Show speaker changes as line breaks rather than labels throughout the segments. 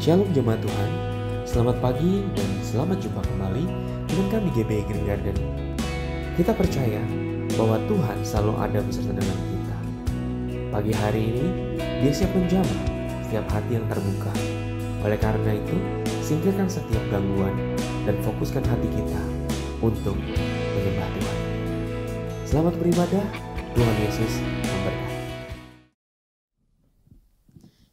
Shalom jemaat Tuhan, selamat pagi dan selamat jumpa kembali dengan kami GBI Green Garden. Kita percaya bahwa Tuhan selalu ada beserta dengan kita. Pagi hari ini, Dia siap menjamah setiap hati yang terbuka. Oleh karena itu, singkirkan setiap gangguan dan fokuskan hati kita untuk menyembah Tuhan. Selamat beribadah, Tuhan Yesus memberkati.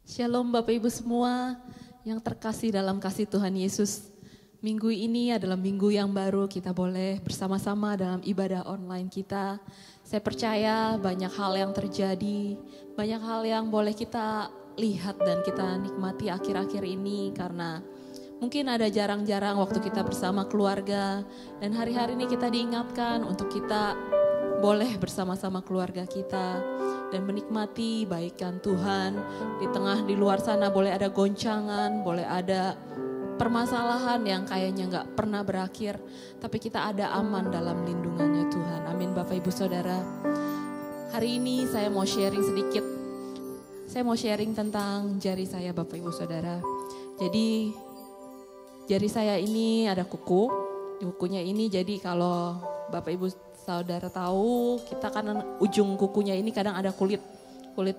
Shalom Bapak Ibu semua yang terkasih dalam kasih Tuhan Yesus. Minggu ini adalah minggu yang baru, kita boleh bersama-sama dalam ibadah online kita. Saya percaya banyak hal yang terjadi, banyak hal yang boleh kita lihat dan kita nikmati akhir-akhir ini. Karena mungkin ada jarang-jarang waktu kita bersama keluarga. Dan hari-hari ini kita diingatkan untuk kita boleh bersama-sama keluarga kita dan menikmati baikan Tuhan. Di luar sana boleh ada goncangan, boleh ada permasalahan yang kayaknya gak pernah berakhir, tapi kita ada aman dalam lindungannya Tuhan. Amin Bapak Ibu Saudara. Hari ini saya mau sharing sedikit. Saya mau sharing tentang jari saya Bapak Ibu Saudara. Jadi jari saya ini ada kuku. Di kukunya ini jadi kalau Bapak Ibu Saudara tahu, kita kan ujung kukunya ini kadang ada kulit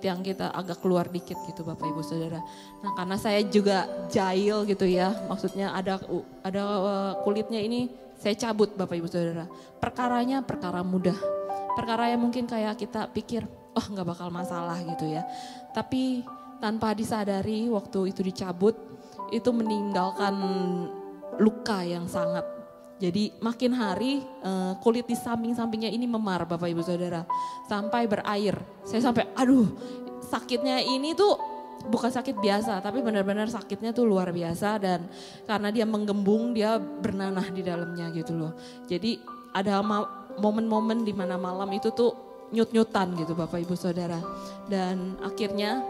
yang kita agak keluar dikit gitu Bapak Ibu Saudara. Nah karena saya juga jahil gitu ya, maksudnya ada kulitnya ini saya cabut Bapak Ibu Saudara. Perkaranya perkara mudah, perkara yang mungkin kayak kita pikir, oh nggak bakal masalah gitu ya. Tapi tanpa disadari waktu itu dicabut, itu meninggalkan luka yang sangat. Jadi makin hari kulit di samping-sampingnya ini memar Bapak Ibu Saudara. Sampai berair. Saya sampai aduh sakitnya ini tuh bukan sakit biasa. Tapi benar-benar sakitnya tuh luar biasa. Dan karena dia menggembung dia bernanah di dalamnya gitu loh. Jadi ada momen-momen di mana malam itu tuh nyut-nyutan gitu Bapak Ibu Saudara. Dan akhirnya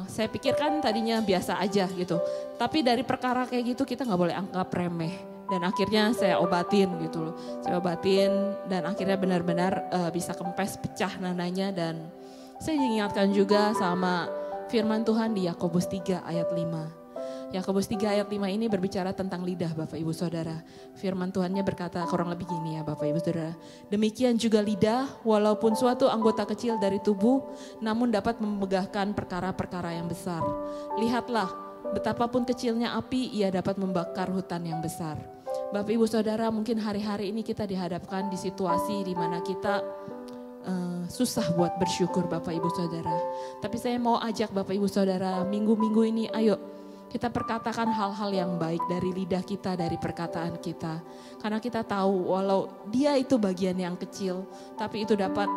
saya pikirkan tadinya biasa aja gitu. Tapi dari perkara kayak gitu kita gak boleh anggap remeh. Dan akhirnya saya obatin gitu loh. Saya obatin dan akhirnya benar-benar bisa kempes, pecah nananya. Dan saya diingatkan juga sama firman Tuhan di Yakobus 3 ayat 5. Yakobus 3 ayat 5 ini berbicara tentang lidah Bapak Ibu Saudara. Firman Tuhannya berkata kurang lebih gini ya Bapak Ibu Saudara. Demikian juga lidah walaupun suatu anggota kecil dari tubuh namun dapat memegahkan perkara-perkara yang besar. Lihatlah betapapun kecilnya api ia dapat membakar hutan yang besar. Bapak Ibu Saudara mungkin hari-hari ini kita dihadapkan di situasi di mana kita susah buat bersyukur Bapak Ibu Saudara. Tapi saya mau ajak Bapak Ibu Saudara minggu-minggu ini ayo kita perkatakan hal-hal yang baik dari lidah kita, dari perkataan kita. Karena kita tahu walau dia itu bagian yang kecil tapi itu dapat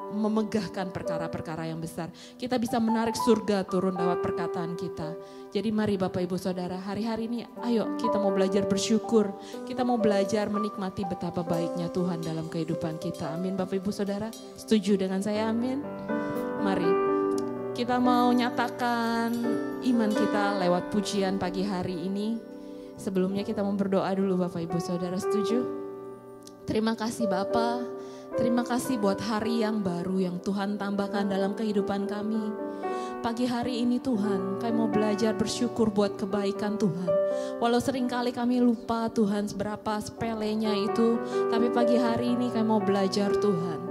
memegahkan perkara-perkara yang besar. Kita bisa menarik surga turun lewat perkataan kita. Jadi mari Bapak Ibu Saudara hari-hari ini ayo kita mau belajar bersyukur. Kita mau belajar menikmati betapa baiknya Tuhan dalam kehidupan kita. Amin Bapak Ibu Saudara. Setuju dengan saya? Amin. Mari kita mau nyatakan iman kita lewat pujian pagi hari ini. Sebelumnya kita mau berdoa dulu Bapak Ibu Saudara. Setuju? Terima kasih Bapak. Terima kasih buat hari yang baru yang Tuhan tambahkan dalam kehidupan kami. Pagi hari ini Tuhan, kami mau belajar bersyukur buat kebaikan Tuhan. Walau seringkali kami lupa Tuhan seberapa sepelenya itu, tapi pagi hari ini kami mau belajar Tuhan.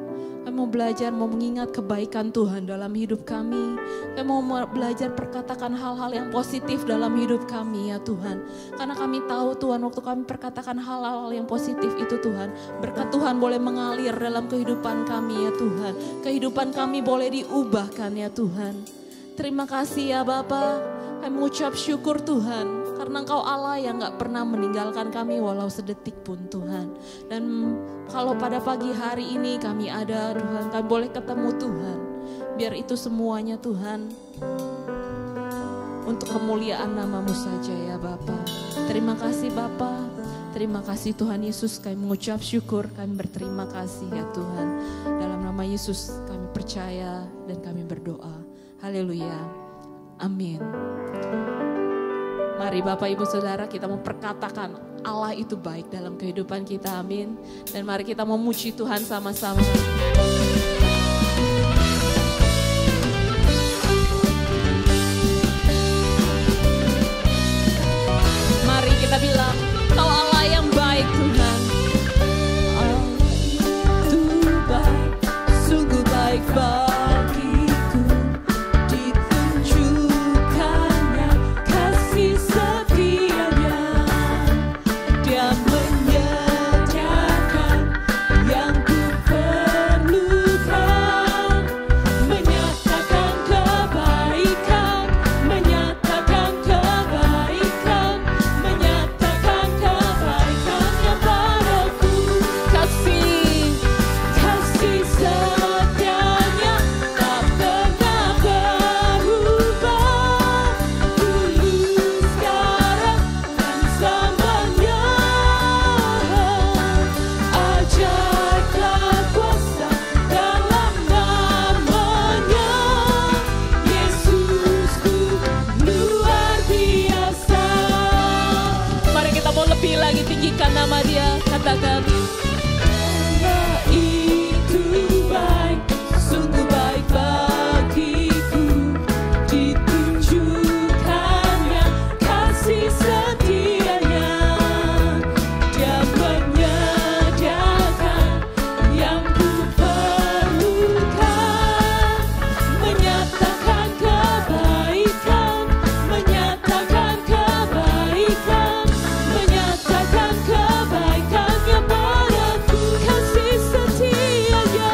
Kami mau belajar, mau mengingat kebaikan Tuhan dalam hidup kami. Kami mau belajar perkatakan hal-hal yang positif dalam hidup kami ya Tuhan. Karena kami tahu Tuhan waktu kami perkatakan hal-hal yang positif itu Tuhan. Berkat Tuhan boleh mengalir dalam kehidupan kami ya Tuhan. Kehidupan kami boleh diubahkan ya Tuhan. Terima kasih ya Bapa. Kami mengucap syukur Tuhan. Karena Engkau Allah yang gak pernah meninggalkan kami walau sedetik pun Tuhan. Dan kalau pada pagi hari ini kami ada Tuhan, kami boleh ketemu Tuhan. Biar itu semuanya Tuhan untuk kemuliaan nama-Mu saja ya Bapa. Terima kasih Bapa. Terima kasih Tuhan Yesus, kami mengucap syukur, kami berterima kasih ya Tuhan. Dalam nama Yesus kami percaya dan kami berdoa. Haleluya. Amin. Mari Bapak Ibu Saudara kita mau perkatakan Allah itu baik dalam kehidupan kita. Amin. Dan mari kita memuji Tuhan sama-sama. tinggikan nama Dia, katakan Allah itu baik, sungguh baik bagiku, ditunjukkannya kasih setianya. Dia menyediakan yang ku perlukan, menyatakan kebaikan, menyatakan kebaikan, menyatakan kebaikannya padaku, kasih setianya.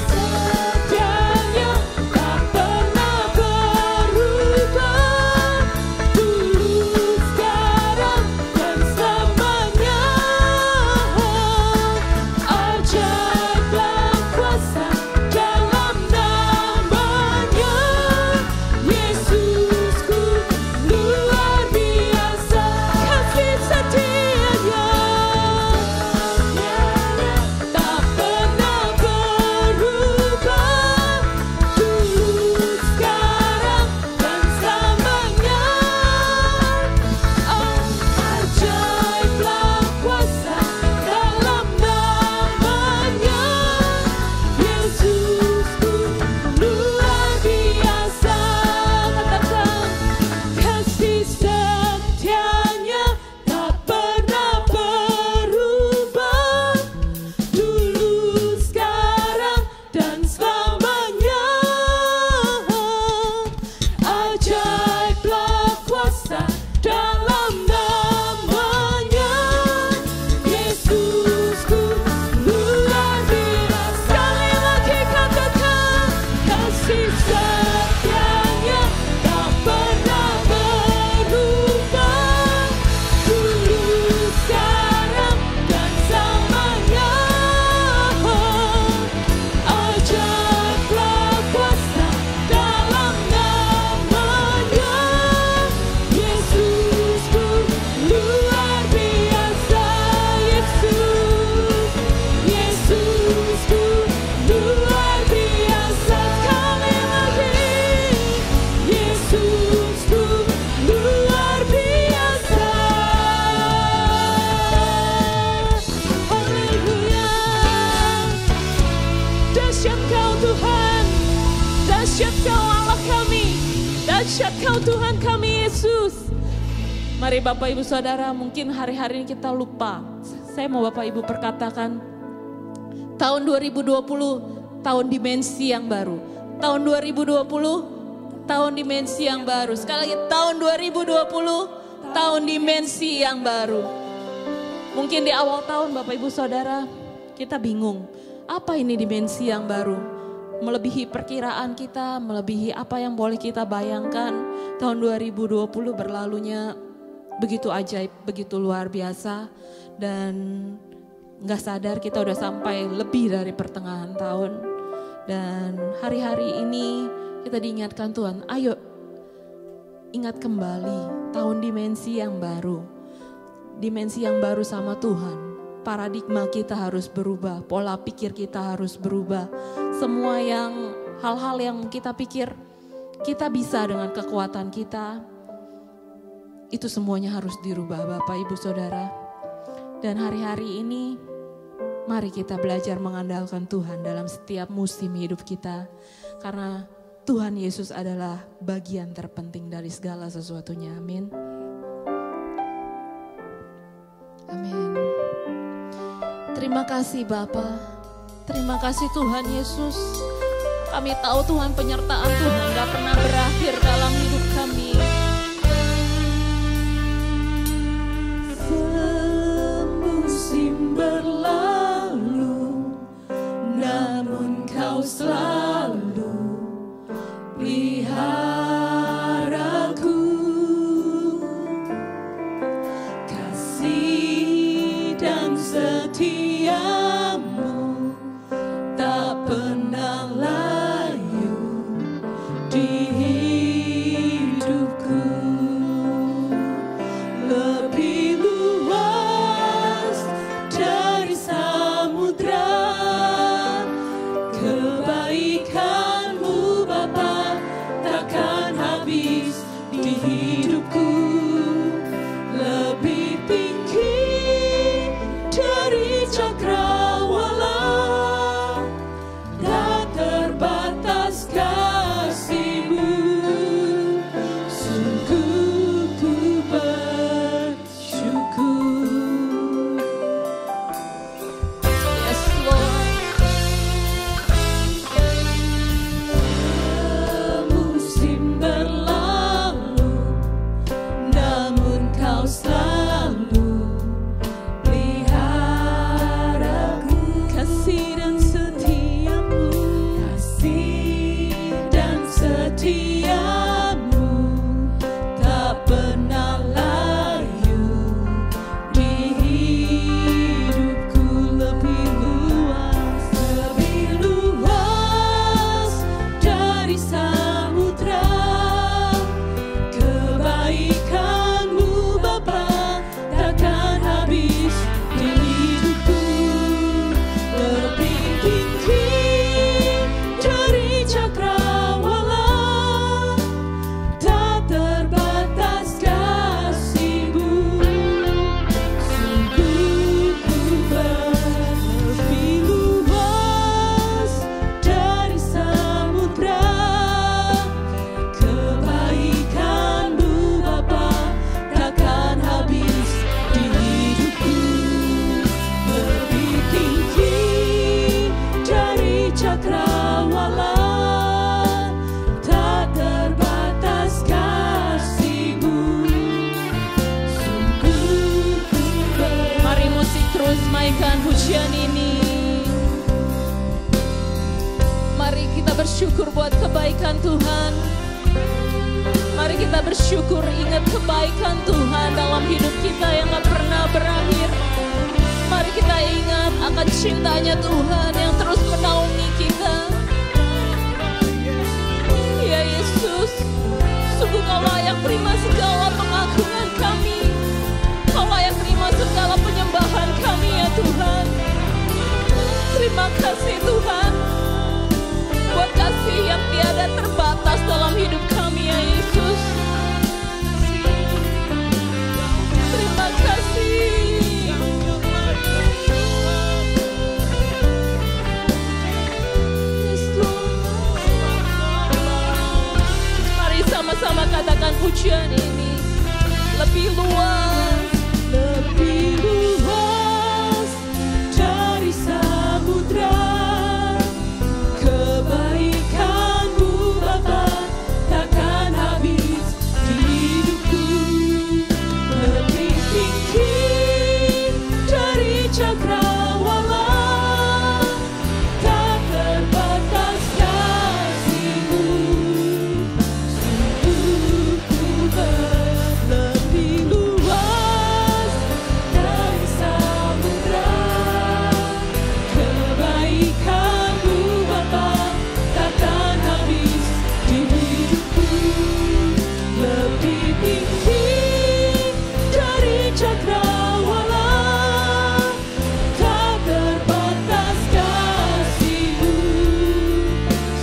Setianya tak pernah berubah, dulu, sekarang, dan selamanya. Ajaiblah kuasa dalam namanya, Yesusku luar biasa, kasih setianya tak pernah berubah, dulu, sekarang, dan selamanya. Ajaiblah kuasa dalam namanya, Yesusku luar biasa. Katakan kasih setianya tak pernah berubah, dulu, sekarang, dan selamanya. Ajaiblah kuasa dalam namanya, Yesusku luar biasa. Sekali lagi katakan kasih setianya tak pernah berubah, dulu, sekarang, dan selamanya. Ajaiblah kuasa dalam namanya, Yesusku luar biasa. Yesusku luar biasa. Sekali lagi, Yesusku luar biasa. Haleluya. Dahsyat Kau Tuhan, dahsyat Kau Allah kami, dahsyat Kau Tuhan kami Yesus. Mari Bapak Ibu Saudara, mungkin hari-hari ini kita lupa. Saya mau Bapak Ibu perkatakan, tahun 2020, tahun dimensi yang baru. Tahun 2020, tahun dimensi yang baru. Sekali lagi, tahun 2020, tahun dimensi yang baru. Mungkin di awal tahun Bapak Ibu Saudara, kita bingung. Apa ini dimensi yang baru? Melebihi perkiraan kita, melebihi apa yang boleh kita bayangkan. Tahun 2020 berlalunya begitu ajaib, begitu luar biasa. Dan gak sadar kita udah sampai lebih dari pertengahan tahun. Dan hari-hari ini kita diingatkan Tuhan, ayo ingat kembali tahun dimensi yang baru. Dimensi yang baru sama Tuhan. Paradigma kita harus berubah, pola pikir kita harus berubah. Semua hal-hal yang kita pikir kita bisa dengan kekuatan kita, itu semuanya harus dirubah Bapak Ibu Saudara. Dan hari-hari ini mari kita belajar mengandalkan Tuhan dalam setiap musim hidup kita. Karena Tuhan Yesus adalah bagian terpenting dari segala sesuatunya. Amin. Amin. Terima kasih Bapa, terima kasih Tuhan Yesus. Kami tahu Tuhan penyertaan Tuhan gak pernah berakhir dalam hidup kami. Semusim berlalu, namun Kau selalu peliharaku. Kasih dan setiamu tak pernah layu di hidupku. Lebih luas dari samudra, kebaikan-Mu Bapa takkan habis di hidupku. Lebih tinggi kebaikan Tuhan. Mari kita bersyukur, ingat kebaikan Tuhan dalam hidup kita yang gak pernah berakhir. Mari kita ingat akan cintanya Tuhan yang terus menaungi kita. Ya Yesus, sungguh Kau layak terima segala pengakuan kami. Kau layak terima segala penyembahan kami ya Tuhan. Terima kasih Tuhan, buat kasih yang tiada terbatas dalam hidup kami ya Yesus. Terima kasih. Yes, Lord. Mari sama-sama katakan pujian ini. Lebih luas, lebih luas dari samudra. Kebaikan-Mu Bapa takkan habis di hidupku. Lebih tinggi dari cakrawala, tak terbatas kasih-Mu. Sungguh ku lebih luas dari samudra. Kebaikan-Mu Bapa takkan habis di hidupku. Lebih tinggi dari cakrawala, tak terbatas kasih-Mu.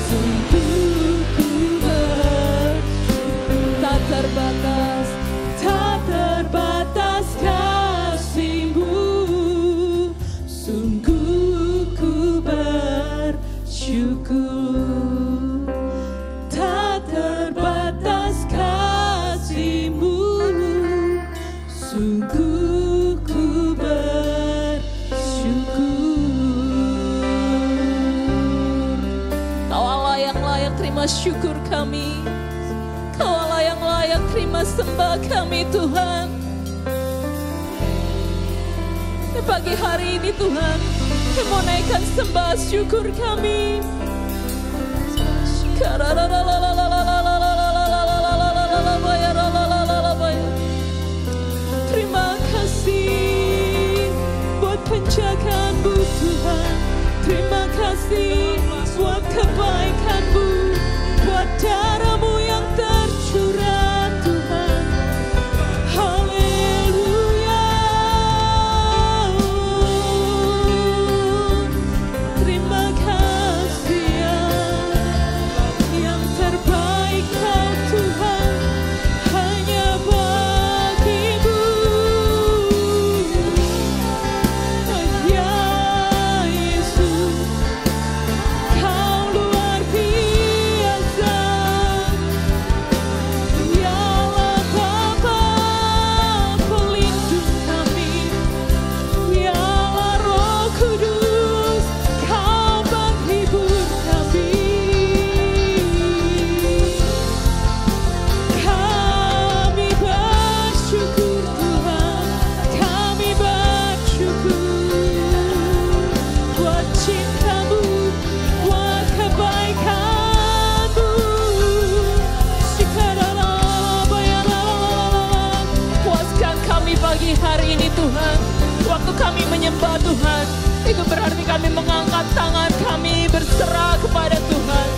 Sungguh ku tak terbatas, tak terbatas kasih-Mu. Sungguh ku bersyukur. Tak terbatas kasih-Mu. Sungguh ku bersyukur. Kau Allah yang layak terima syukur kami. Kau Allah yang layak terima sembah kami Tuhan. Di pagi hari ini Tuhan, kami mau naikkan sembah syukur kami. Terima kasih buat penjagaan-Mu Tuhan. Terima kasih buat kebaikan-Mu, buat darah-Mu yang tercurah Tuhan. Haleluya. Terima kasih ya, yang terbaik Kau Tuhan hanya bagi-Mu. Oh ya Yesus, Kau luar biasa. Dialah Bapa pelindung kami. Dialah Roh Kudus, Kau penghibur kami. Kami bersyukur Tuhan, kami bersyukur buat cinta-Mu, buat kebaikan-Mu. Puaskan kami pagi hari ini Tuhan. Waktu kami menyembah Tuhan, itu berarti kami mengangkat tangan kami berserah kepada Tuhan.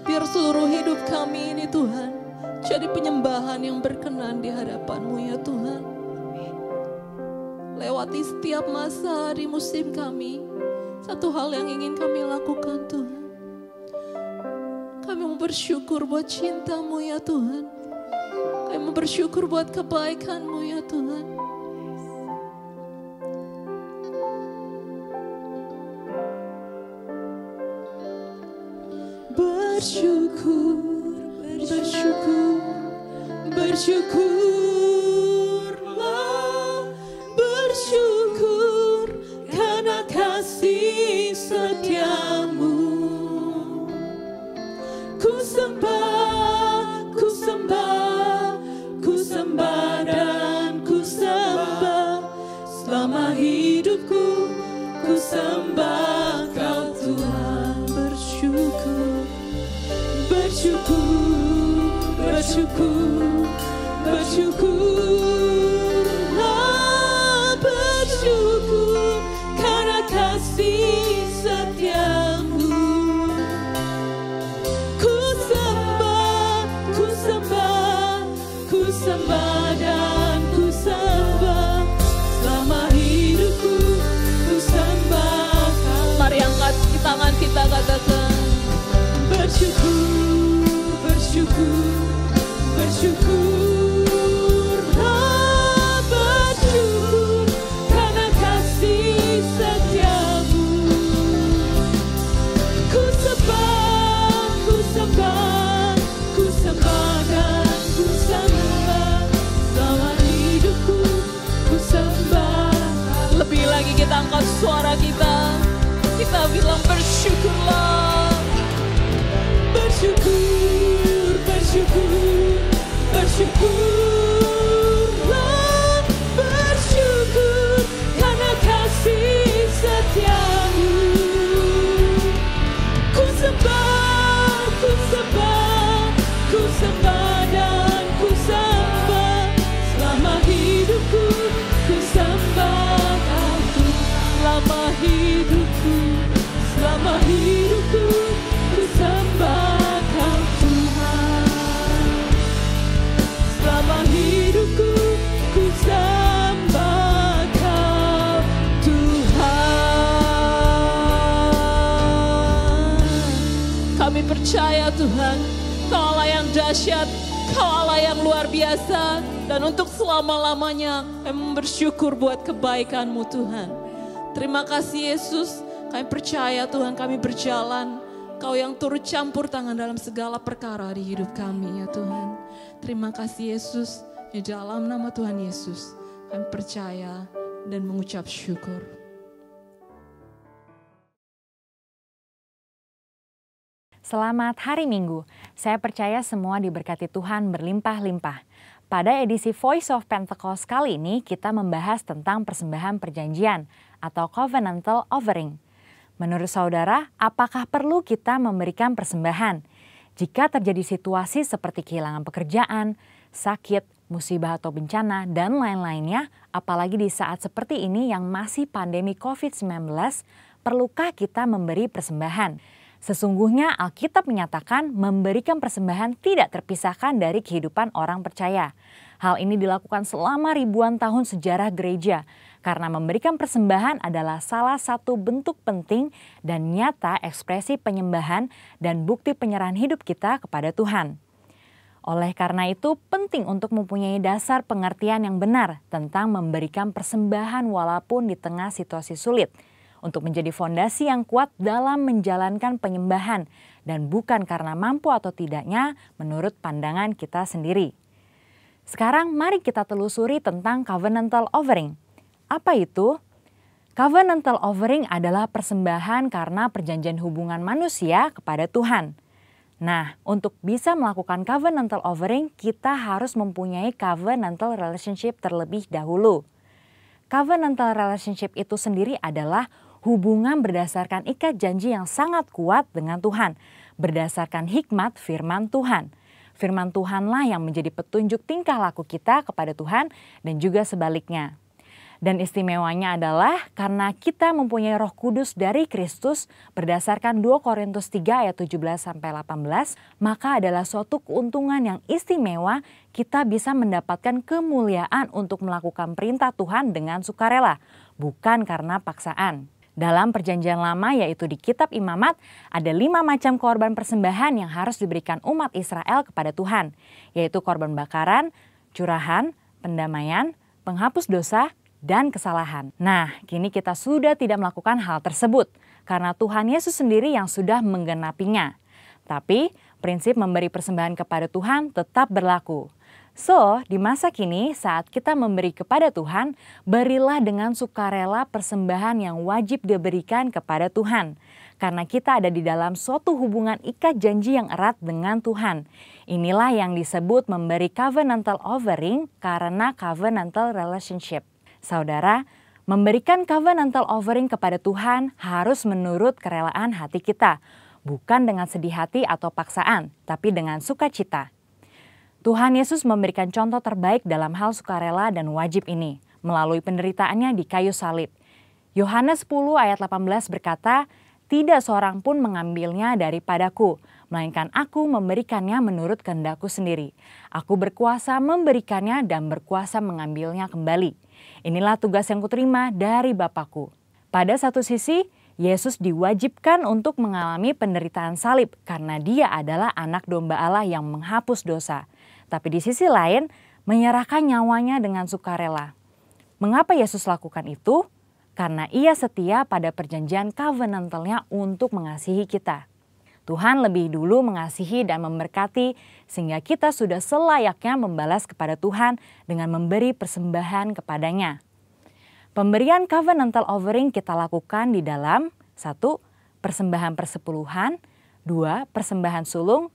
Biar seluruh hidup kami ini Tuhan jadi penyembahan yang berkenan di hadapan-Mu ya Tuhan. Lewati setiap masa di musim kami, satu hal yang ingin kami lakukan Tuhan, kami mau bersyukur buat cinta-Mu ya Tuhan. Kami mau bersyukur buat kebaikan-Mu ya Tuhan. Bersyukur bersyukur, bersyukurlah, bersyukur karena kasih setiamu. Ku sembah, ku sembah, ku sembah dan ku sembah selama hidupku. Ku sembah Kau Tuhan. Bersyukur, bersyukur, bersyukur, bersyukurlah, bersyukur karena kasih setiamu. Ku sembah, ku sembah, ku sembah dan ku sembah selama hidupku. Ku sembah Kau. Mari angkat tangan kita, katakan bersyukur, bersyukur, bersyukurlah, bersyukur karena kasih setiamu. Ku sembah, ku sembah, ku sembah dan ku sembah selama hidupku. Ku sembah. Lebih lagi kita angkat suara kita bilang bersyukurlah. Bersyukur, bersyukur, bersyukurlah, bersyukur karena kasih setiamu. Ku sembah, ku sembah, ku sembah dan ku sembah selama hidupku. Ku sembah Kau selama hidupku, selama hidupku. Ku sembah Kau Tuhan, selama hidupku. Ku sembah Kau Tuhan. Kami percaya Tuhan, Kau Allah yang dahsyat, Kau Allah yang luar biasa. Dan untuk selama-lamanya kami bersyukur buat kebaikan-Mu Tuhan. Terima kasih Yesus, kami percaya Tuhan kami berjalan. Kau yang turut campur tangan dalam segala perkara di hidup kami ya Tuhan. Terima kasih Yesus, di dalam nama Tuhan Yesus kami percaya dan mengucap syukur.
Selamat hari Minggu, saya percaya semua diberkati Tuhan berlimpah-limpah. Pada edisi Voice of Pentecost kali ini kita membahas tentang persembahan perjanjian atau covenantal offering. Menurut saudara, apakah perlu kita memberikan persembahan? Jika terjadi situasi seperti kehilangan pekerjaan, sakit, musibah atau bencana, dan lain-lainnya, apalagi di saat seperti ini yang masih pandemi COVID-19, perlukah kita memberi persembahan? Sesungguhnya Alkitab menyatakan memberikan persembahan tidak terpisahkan dari kehidupan orang percaya. Hal ini dilakukan selama ribuan tahun sejarah gereja, karena memberikan persembahan adalah salah satu bentuk penting dan nyata ekspresi penyembahan dan bukti penyerahan hidup kita kepada Tuhan. Oleh karena itu, penting untuk mempunyai dasar pengertian yang benar tentang memberikan persembahan walaupun di tengah situasi sulit, untuk menjadi fondasi yang kuat dalam menjalankan penyembahan dan bukan karena mampu atau tidaknya menurut pandangan kita sendiri. Sekarang mari kita telusuri tentang covenantal offering. Apa itu? Covenantal offering adalah persembahan karena perjanjian hubungan manusia kepada Tuhan. Nah, untuk bisa melakukan covenantal offering, kita harus mempunyai covenantal relationship terlebih dahulu. Covenantal relationship itu sendiri adalah hubungan berdasarkan ikat janji yang sangat kuat dengan Tuhan, berdasarkan hikmat firman Tuhan. Firman Tuhanlah yang menjadi petunjuk tingkah laku kita kepada Tuhan dan juga sebaliknya. Dan istimewanya adalah karena kita mempunyai Roh Kudus dari Kristus berdasarkan 2 Korintus 3 ayat 17-18, maka adalah suatu keuntungan yang istimewa kita bisa mendapatkan kemuliaan untuk melakukan perintah Tuhan dengan sukarela, bukan karena paksaan. Dalam perjanjian lama yaitu di kitab Imamat ada 5 macam korban persembahan yang harus diberikan umat Israel kepada Tuhan, yaitu korban bakaran, curahan, pendamaian, penghapus dosa, dan kesalahan. Nah, kini kita sudah tidak melakukan hal tersebut karena Tuhan Yesus sendiri yang sudah menggenapinya. Tapi prinsip memberi persembahan kepada Tuhan tetap berlaku. So, di masa kini saat kita memberi kepada Tuhan, berilah dengan sukarela persembahan yang wajib diberikan kepada Tuhan. Karena kita ada di dalam suatu hubungan ikat janji yang erat dengan Tuhan. Inilah yang disebut memberi covenantal offering karena covenantal relationship. Saudara, memberikan covenantal offering kepada Tuhan harus menurut kerelaan hati kita. Bukan dengan sedih hati atau paksaan, tapi dengan sukacita. Tuhan Yesus memberikan contoh terbaik dalam hal sukarela dan wajib ini melalui penderitaannya di kayu salib. Yohanes 10 ayat 18 berkata, "Tidak seorang pun mengambilnya daripadaku, melainkan aku memberikannya menurut kehendakku sendiri. Aku berkuasa memberikannya dan berkuasa mengambilnya kembali. Inilah tugas yang kuterima dari Bapakku." Pada satu sisi, Yesus diwajibkan untuk mengalami penderitaan salib karena dia adalah anak domba Allah yang menghapus dosa. Tapi di sisi lain, menyerahkan nyawanya dengan sukarela. Mengapa Yesus lakukan itu? Karena ia setia pada perjanjian covenantalnya untuk mengasihi kita. Tuhan lebih dulu mengasihi dan memberkati sehingga kita sudah selayaknya membalas kepada Tuhan dengan memberi persembahan kepadanya. Pemberian covenantal offering kita lakukan di dalam 1. Persembahan persepuluhan, 2. Persembahan sulung,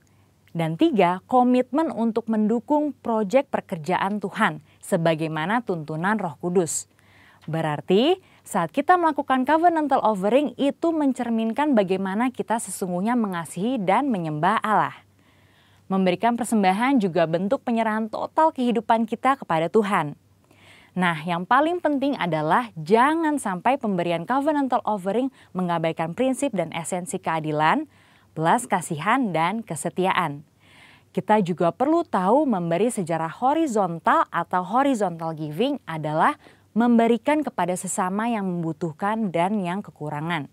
dan 3. Komitmen untuk mendukung proyek pekerjaan Tuhan sebagaimana tuntunan Roh Kudus. Berarti saat kita melakukan covenantal offering itu mencerminkan bagaimana kita sesungguhnya mengasihi dan menyembah Allah. Memberikan persembahan juga bentuk penyerahan total kehidupan kita kepada Tuhan. Nah, yang paling penting adalah jangan sampai pemberian covenantal offering mengabaikan prinsip dan esensi keadilan, belas kasihan, dan kesetiaan. Kita juga perlu tahu memberi secara horizontal atau horizontal giving adalah memberikan kepada sesama yang membutuhkan dan yang kekurangan.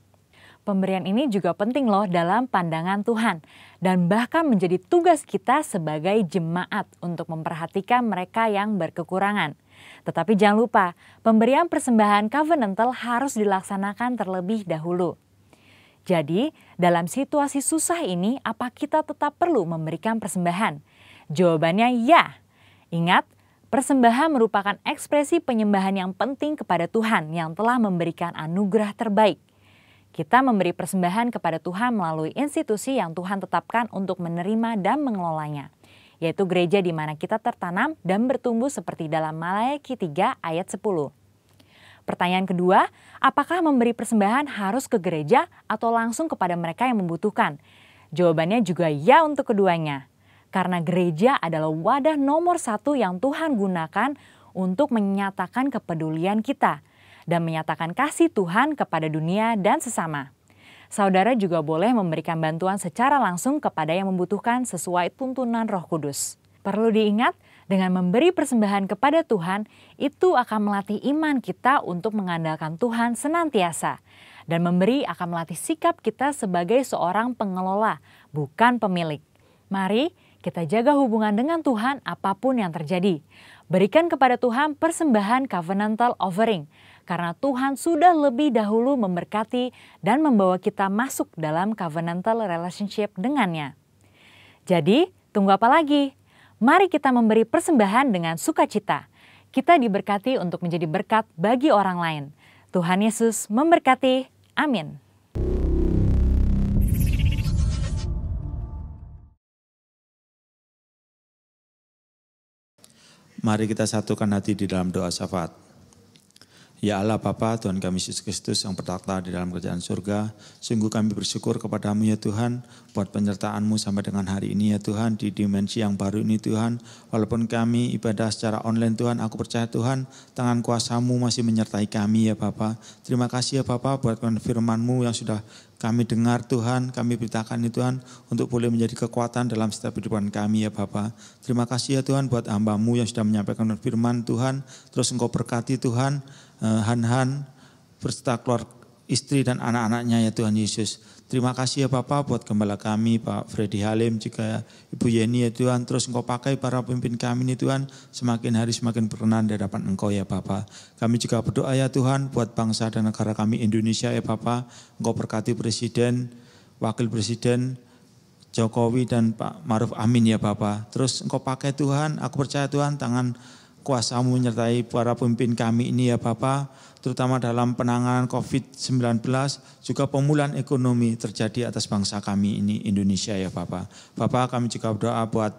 Pemberian ini juga penting loh dalam pandangan Tuhan dan bahkan menjadi tugas kita sebagai jemaat untuk memperhatikan mereka yang berkekurangan. Tetapi jangan lupa, pemberian persembahan covenantal harus dilaksanakan terlebih dahulu. Jadi, dalam situasi susah ini, apa kita tetap perlu memberikan persembahan? Jawabannya ya. Ingat, persembahan merupakan ekspresi penyembahan yang penting kepada Tuhan yang telah memberikan anugerah terbaik. Kita memberi persembahan kepada Tuhan melalui institusi yang Tuhan tetapkan untuk menerima dan mengelolanya, yaitu gereja di mana kita tertanam dan bertumbuh seperti dalam Malayaki 3 ayat 10. Pertanyaan kedua, apakah memberi persembahan harus ke gereja atau langsung kepada mereka yang membutuhkan? Jawabannya juga ya untuk keduanya. Karena gereja adalah wadah nomor 1 yang Tuhan gunakan untuk menyatakan kepedulian kita dan menyatakan kasih Tuhan kepada dunia dan sesama. Saudara juga boleh memberikan bantuan secara langsung kepada yang membutuhkan sesuai tuntunan Roh Kudus. Perlu diingat, dengan memberi persembahan kepada Tuhan, itu akan melatih iman kita untuk mengandalkan Tuhan senantiasa. Dan memberi akan melatih sikap kita sebagai seorang pengelola, bukan pemilik. Mari kita jaga hubungan dengan Tuhan apapun yang terjadi. Berikan kepada Tuhan persembahan covenantal offering. Karena Tuhan sudah lebih dahulu memberkati dan membawa kita masuk dalam covenantal relationship dengannya. Jadi, tunggu apa lagi? Mari kita memberi persembahan dengan sukacita. Kita diberkati untuk menjadi berkat bagi orang lain. Tuhan Yesus memberkati. Amin.
Mari kita satukan hati di dalam doa syafaat. Ya Allah Bapa, Tuhan kami Yesus Kristus yang bertakhta di dalam kerajaan surga, sungguh kami bersyukur kepadamu ya Tuhan, buat penyertaan-Mu sampai dengan hari ini ya Tuhan, di dimensi yang baru ini Tuhan. Walaupun kami ibadah secara online Tuhan, aku percaya Tuhan, tangan kuasa-Mu masih menyertai kami ya Bapa. Terima kasih ya Bapa buat firman-Mu yang sudah kami dengar Tuhan, kami beritakan ini Tuhan, untuk boleh menjadi kekuatan dalam setiap kehidupan kami ya Bapa. Terima kasih ya Tuhan buat hamba-Mu yang sudah menyampaikan firman Tuhan, terus Engkau berkati Tuhan, Han-Han berserta keluarga istri dan anak-anaknya ya Tuhan Yesus. Terima kasih ya Bapak buat gembala kami Pak Freddy Halim juga Ibu Yeni ya Tuhan. Terus Engkau pakai para pemimpin kami ini Tuhan, semakin hari semakin berkenan di hadapan Engkau ya Bapak. Kami juga berdoa ya Tuhan buat bangsa dan negara kami Indonesia ya Bapak. Engkau berkati presiden, wakil presiden, Jokowi dan Pak Maruf Amin ya Bapak. Terus Engkau pakai Tuhan, aku percaya Tuhan tangan kuasa-Mu menyertai para pemimpin kami ini ya Bapak. Terutama dalam penanganan COVID-19, juga pemulihan ekonomi terjadi atas bangsa kami ini Indonesia ya Bapak. Bapak kami juga berdoa buat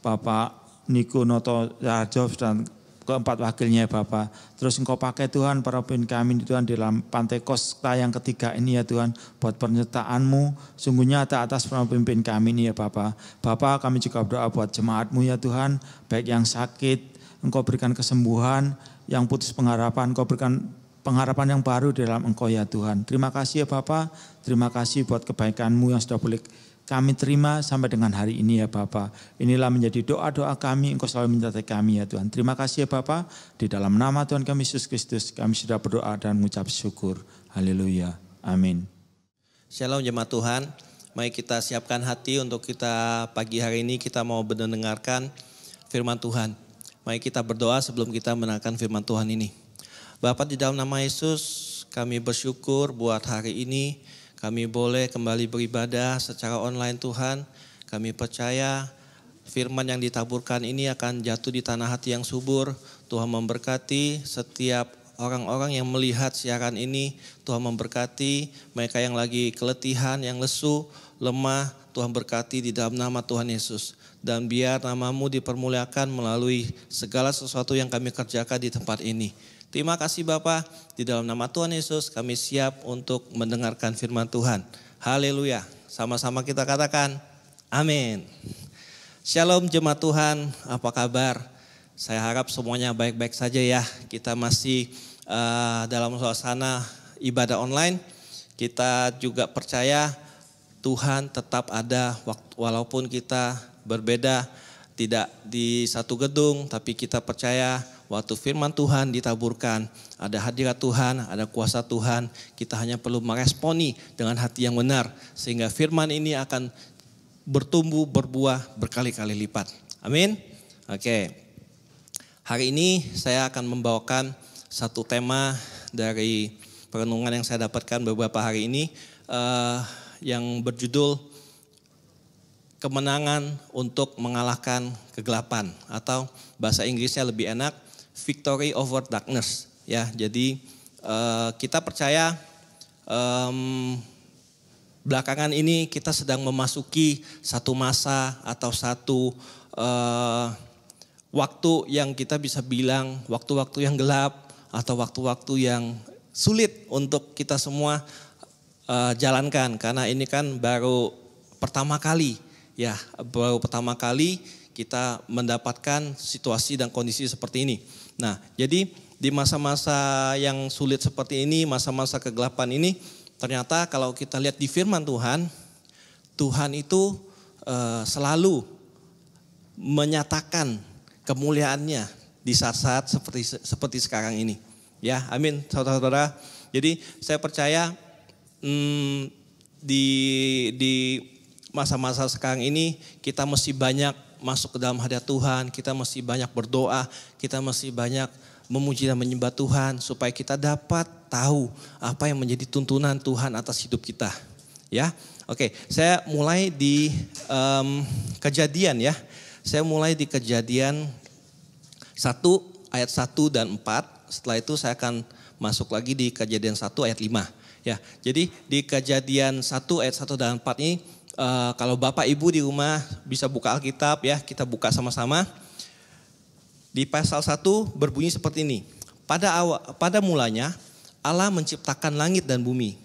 Bapak Niko Noto Yarjo dan keempat wakilnya ya Bapak. Terus Engkau pakai Tuhan para pemimpin kami Tuhan di dalam Pantekosta yang ketiga ini ya Tuhan. Buat penyertaan-Mu sungguh nyata atas para pemimpin kami ini ya Bapak. Bapak kami juga berdoa buat jemaat-Mu ya Tuhan. Baik yang sakit Engkau berikan kesembuhan, yang putus pengharapan Engkau berikan pengharapan yang baru di dalam Engkau ya Tuhan. Terima kasih ya Bapak. Terima kasih buat kebaikan-Mu yang sudah boleh kami terima sampai dengan hari ini ya Bapak. Inilah menjadi doa-doa kami, Engkau selalu menyertai kami ya Tuhan. Terima kasih ya Bapak. Di dalam nama Tuhan kami Yesus Kristus, kami sudah berdoa dan mengucap syukur. Haleluya. Amin.
Shalom jemaat Tuhan. Mari kita siapkan hati untuk kita pagi hari ini kita mau mendengarkan firman Tuhan. Mari kita berdoa sebelum kita mendengarkan firman Tuhan ini. Bapa, di dalam nama Yesus kami bersyukur buat hari ini. Kami boleh kembali beribadah secara online Tuhan. Kami percaya firman yang ditaburkan ini akan jatuh di tanah hati yang subur. Tuhan memberkati setiap orang-orang yang melihat siaran ini. Tuhan memberkati mereka yang lagi keletihan, yang lesu, lemah. Tuhan berkati di dalam nama Tuhan Yesus. Dan biar nama-Mu dipermuliakan melalui segala sesuatu yang kami kerjakan di tempat ini. Terima kasih Bapa, di dalam nama Tuhan Yesus kami siap untuk mendengarkan firman Tuhan. Haleluya, sama-sama kita katakan amin. Shalom jemaat Tuhan, apa kabar? Saya harap semuanya baik-baik saja ya. Kita masih dalam suasana ibadah online. Kita juga percaya Tuhan tetap ada walaupun kita berbeda, tidak di satu gedung, tapi kita percaya waktu firman Tuhan ditaburkan, ada hadirat Tuhan, ada kuasa Tuhan, kita hanya perlu meresponi dengan hati yang benar. Sehingga firman ini akan bertumbuh, berbuah berkali-kali lipat. Amin. Oke. Hari ini saya akan membawakan satu tema dari perenungan yang saya dapatkan beberapa hari ini. Yang berjudul kemenangan untuk mengalahkan kegelapan. Atau bahasa Inggrisnya lebih enak, Victory over Darkness. Ya, jadi kita percaya belakangan ini kita sedang memasuki satu masa atau satu waktu yang kita bisa bilang waktu-waktu yang gelap atau waktu-waktu yang sulit untuk kita semua jalankan. Karena ini kan baru pertama kali kita mendapatkan situasi dan kondisi seperti ini. Nah, jadi di masa-masa yang sulit seperti ini, masa-masa kegelapan ini, ternyata kalau kita lihat di firman Tuhan, Tuhan itu selalu menyatakan kemuliaannya di saat-saat seperti sekarang ini. Ya, amin, saudara-saudara. Jadi saya percaya di masa-masa sekarang ini kita mesti banyak masuk ke dalam hadirat Tuhan, kita mesti banyak berdoa, kita mesti banyak memuji dan menyembah Tuhan supaya kita dapat tahu apa yang menjadi tuntunan Tuhan atas hidup kita. Ya, oke, saya mulai di Kejadian ya. Saya mulai di Kejadian 1 ayat 1 dan 4. Setelah itu saya akan masuk lagi di Kejadian 1 ayat 5. Ya, jadi di Kejadian 1 ayat 1 dan 4 ini kalau Bapak Ibu di rumah bisa buka Alkitab ya, kita buka sama-sama. Di pasal 1 berbunyi seperti ini. Pada mulanya Allah menciptakan langit dan bumi.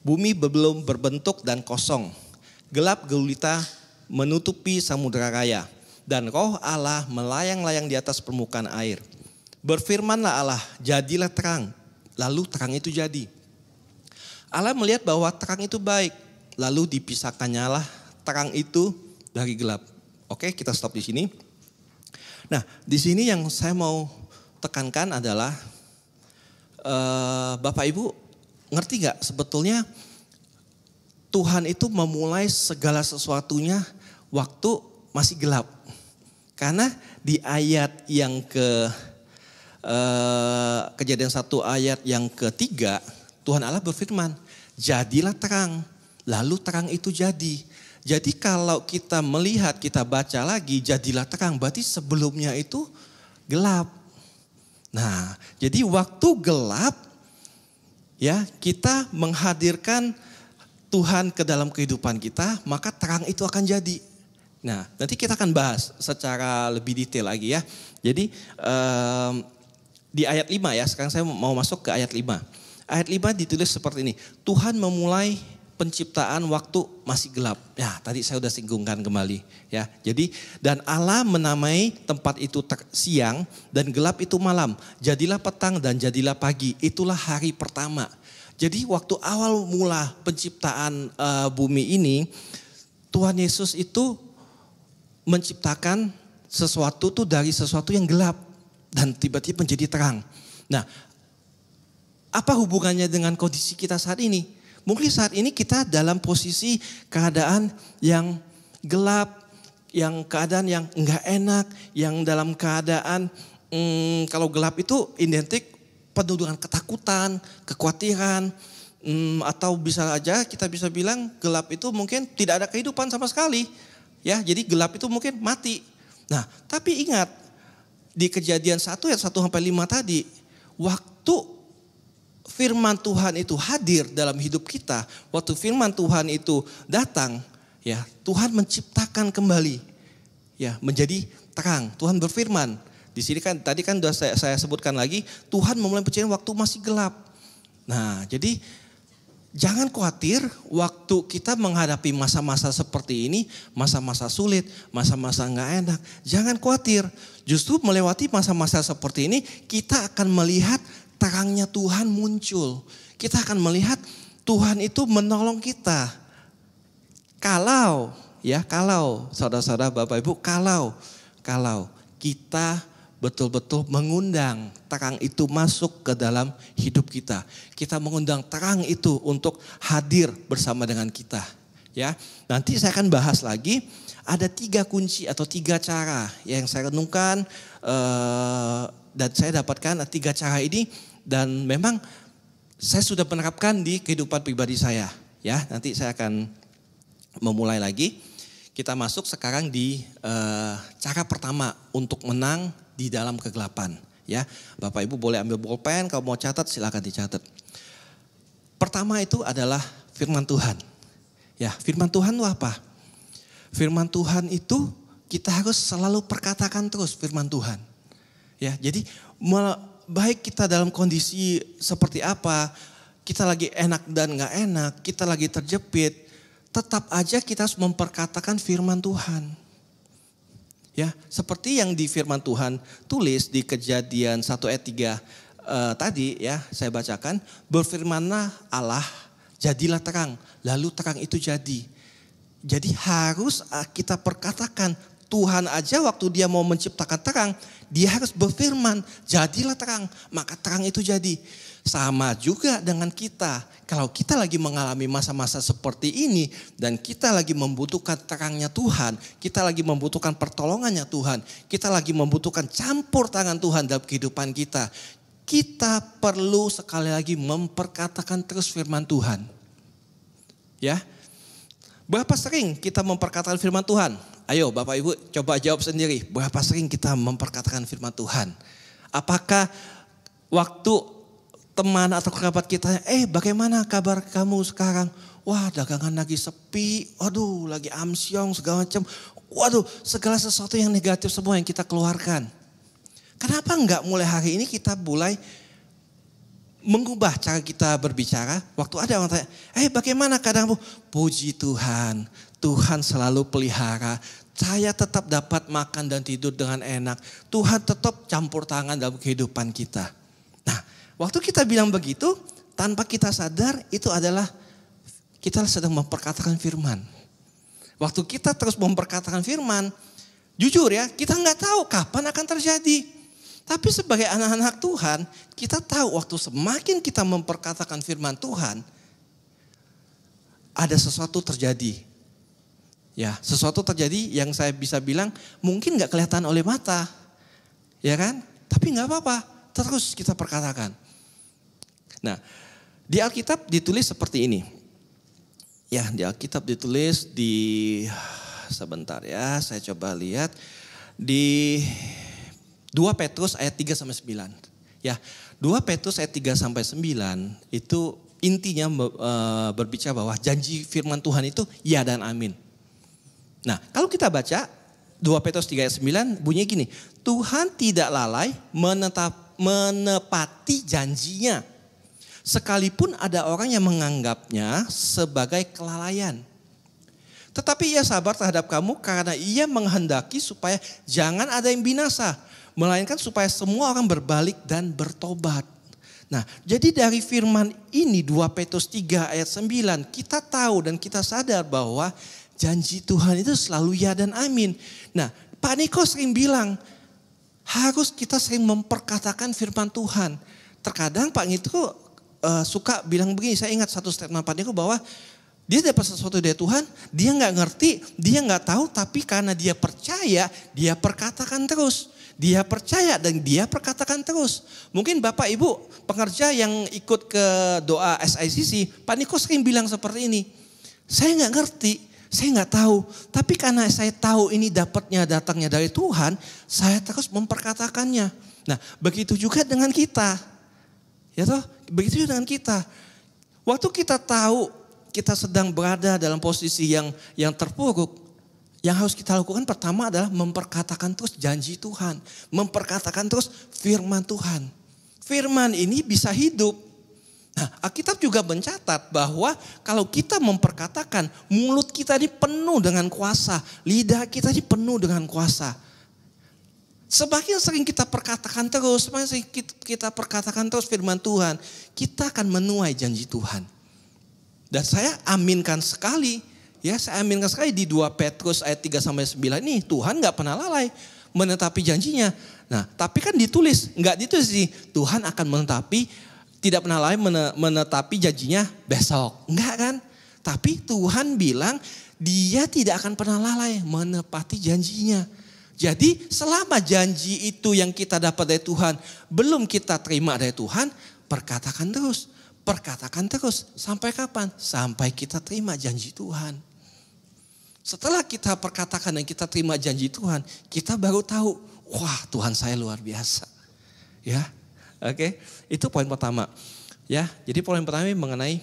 Bumi belum berbentuk dan kosong. Gelap gulita menutupi samudera raya. Dan roh Allah melayang-layang di atas permukaan air. Berfirmanlah Allah, jadilah terang. Lalu terang itu jadi. Allah melihat bahwa terang itu baik. Lalu dipisahkannyalah terang itu dari gelap. Oke, kita stop di sini. Nah, di sini yang saya mau tekankan adalah Bapak Ibu ngerti gak sebetulnya Tuhan itu memulai segala sesuatunya waktu masih gelap. Karena di ayat yang Kejadian 1 ayat yang ketiga, Tuhan Allah berfirman, jadilah terang. Lalu terang itu jadi. Jadi kalau kita melihat, kita baca lagi, jadilah terang, berarti sebelumnya itu gelap. Nah, jadi waktu gelap, ya kita menghadirkan Tuhan ke dalam kehidupan kita, maka terang itu akan jadi. Nah, nanti kita akan bahas secara lebih detail lagi ya. Jadi di ayat 5 ya, sekarang saya mau masuk ke ayat 5. Ayat 5 ditulis seperti ini, Tuhan memulai penciptaan waktu masih gelap. Ya, tadi saya sudah singgungkan kembali ya. Jadi dan Allah menamai tempat itu siang dan gelap itu malam. Jadilah petang dan jadilah pagi. Itulah hari pertama. Jadi waktu awal mula penciptaan bumi ini, Tuhan Yesus itu menciptakan sesuatu tuh dari sesuatu yang gelap dan tiba-tiba menjadi terang. Nah, apa hubungannya dengan kondisi kita saat ini? Mungkin saat ini kita dalam posisi keadaan yang gelap, yang keadaan yang enggak enak, yang dalam keadaan kalau gelap itu identik penuh dengan ketakutan, kekhawatiran, atau bisa aja kita bisa bilang gelap itu mungkin tidak ada kehidupan sama sekali. Ya, jadi gelap itu mungkin mati. Nah, tapi ingat di Kejadian 1 ayat 1-5 tadi, waktu firman Tuhan itu hadir dalam hidup kita, waktu firman Tuhan itu datang, ya Tuhan menciptakan kembali, ya menjadi terang. Tuhan berfirman. Di sini kan tadi kan sudah saya sebutkan lagi, Tuhan memulai penciptaan waktu masih gelap. Nah, jadi jangan khawatir waktu kita menghadapi masa-masa seperti ini, masa-masa sulit, masa-masa enggak enak. Jangan khawatir, justru melewati masa-masa seperti ini kita akan melihat terangnya Tuhan muncul. Kita akan melihat Tuhan itu menolong kita. Kalau saudara-saudara, Bapak Ibu, kalau kita betul-betul mengundang terang itu masuk ke dalam hidup kita. Kita mengundang terang itu untuk hadir bersama dengan kita. Ya, nanti saya akan bahas lagi. Ada 3 kunci atau 3 cara yang saya renungkan dan saya dapatkan 3 cara ini dan memang saya sudah menerapkan di kehidupan pribadi saya. Ya, nanti saya akan memulai lagi. Kita masuk sekarang di cara pertama untuk menang di dalam kegelapan. Ya, Bapak Ibu boleh ambil bolpen, kalau mau catat silakan dicatat. Pertama itu adalah firman Tuhan. Ya, firman Tuhan itu apa? Firman Tuhan itu kita harus selalu perkatakan terus firman Tuhan. Ya, jadi baik kita dalam kondisi seperti apa, kita lagi enak dan gak enak, kita lagi terjepit, tetap aja kita harus memperkatakan firman Tuhan. Ya, seperti yang di firman Tuhan tulis di Kejadian 1 ayat 3 tadi ya, saya bacakan, berfirmanlah Allah, jadilah terang, lalu terang itu jadi. Jadi harus kita perkatakan, Tuhan aja waktu dia mau menciptakan terang, dia harus berfirman, jadilah terang, maka terang itu jadi. Sama juga dengan kita, kalau kita lagi mengalami masa-masa seperti ini dan kita lagi membutuhkan terangnya Tuhan, kita lagi membutuhkan pertolongannya Tuhan, kita lagi membutuhkan campur tangan Tuhan dalam kehidupan kita, kita perlu sekali lagi memperkatakan terus firman Tuhan. Ya, berapa sering kita memperkatakan firman Tuhan? Ayo Bapak Ibu coba jawab sendiri, berapa sering kita memperkatakan firman Tuhan? Apakah waktu teman atau kerabat kita, bagaimana kabar kamu sekarang? Wah, dagangan lagi sepi, waduh lagi amsyong segala macam. Waduh, segala sesuatu yang negatif semua yang kita keluarkan. Kenapa enggak mulai hari ini kita mulai mengubah cara kita berbicara? Waktu ada orang tanya, bagaimana keadaanmu? Puji Tuhan, Tuhan selalu pelihara. Saya tetap dapat makan dan tidur dengan enak. Tuhan tetap campur tangan dalam kehidupan kita. Nah, waktu kita bilang begitu, tanpa kita sadar itu adalah kita sedang memperkatakan firman. Waktu kita terus memperkatakan firman, jujur ya, kita nggak tahu kapan akan terjadi. Tapi sebagai anak-anak Tuhan, kita tahu waktu semakin kita memperkatakan firman Tuhan, ada sesuatu terjadi. Ya, sesuatu terjadi yang saya bisa bilang mungkin nggak kelihatan oleh mata, ya kan? Tapi nggak apa-apa, terus kita perkatakan. Nah, di Alkitab ditulis seperti ini. Ya, di Alkitab ditulis di, sebentar ya, saya coba lihat di 2 Petrus ayat 3 sampai 9. Ya, 2 Petrus ayat 3 sampai 9 itu intinya berbicara bahwa janji firman Tuhan itu ya dan amin. Nah, kalau kita baca 2 Petrus 3 ayat 9 bunyinya gini, Tuhan tidak lalai menepati janjinya, sekalipun ada orang yang menganggapnya sebagai kelalaian. Tetapi ia sabar terhadap kamu karena ia menghendaki supaya jangan ada yang binasa, melainkan supaya semua orang berbalik dan bertobat. Nah, jadi dari firman ini 2 Petrus 3 ayat 9 kita tahu dan kita sadar bahwa janji Tuhan itu selalu ya dan amin. Nah, Pak Niko sering bilang harus kita sering memperkatakan firman Tuhan. Terkadang Pak Niko suka bilang begini, saya ingat satu statement Pak Niko bahwa dia dapat sesuatu dari Tuhan, dia nggak ngerti, dia nggak tahu, tapi karena dia percaya, dia perkatakan terus. Dia percaya dan dia perkatakan terus. Mungkin Bapak Ibu pengerja yang ikut ke doa SICC, Pak Niko sering bilang seperti ini. Saya nggak ngerti, saya nggak tahu, tapi karena saya tahu ini datangnya dari Tuhan, saya terus memperkatakannya. Nah, begitu juga dengan kita. Ya toh, begitu juga dengan kita. Waktu kita tahu kita sedang berada dalam posisi yang terpuruk, yang harus kita lakukan pertama adalah memperkatakan terus janji Tuhan. Memperkatakan terus firman Tuhan. Firman ini bisa hidup. Nah, Alkitab juga mencatat bahwa kalau kita memperkatakan, mulut kita ini penuh dengan kuasa. Lidah kita ini penuh dengan kuasa. Semakin sering kita perkatakan terus, semakin sering kita perkatakan terus firman Tuhan, kita akan menuai janji Tuhan. Dan saya aminkan sekali, ya saya aminkan sekali di 2 Petrus ayat 3 sampai 9 ini Tuhan gak pernah lalai menetapi janjinya. Nah, tapi kan ditulis, gak ditulis sih Tuhan akan menetapi, tidak pernah lalai menetapi janjinya besok. Enggak kan? Tapi Tuhan bilang dia tidak akan pernah lalai menepati janjinya. Jadi selama janji itu yang kita dapat dari Tuhan belum kita terima dari Tuhan, perkatakan terus. Perkatakan terus. Sampai kapan? Sampai kita terima janji Tuhan. Setelah kita perkatakan dan kita terima janji Tuhan, kita baru tahu, wah Tuhan saya luar biasa. Ya, oke. Itu poin pertama. Ya, jadi poin pertama mengenai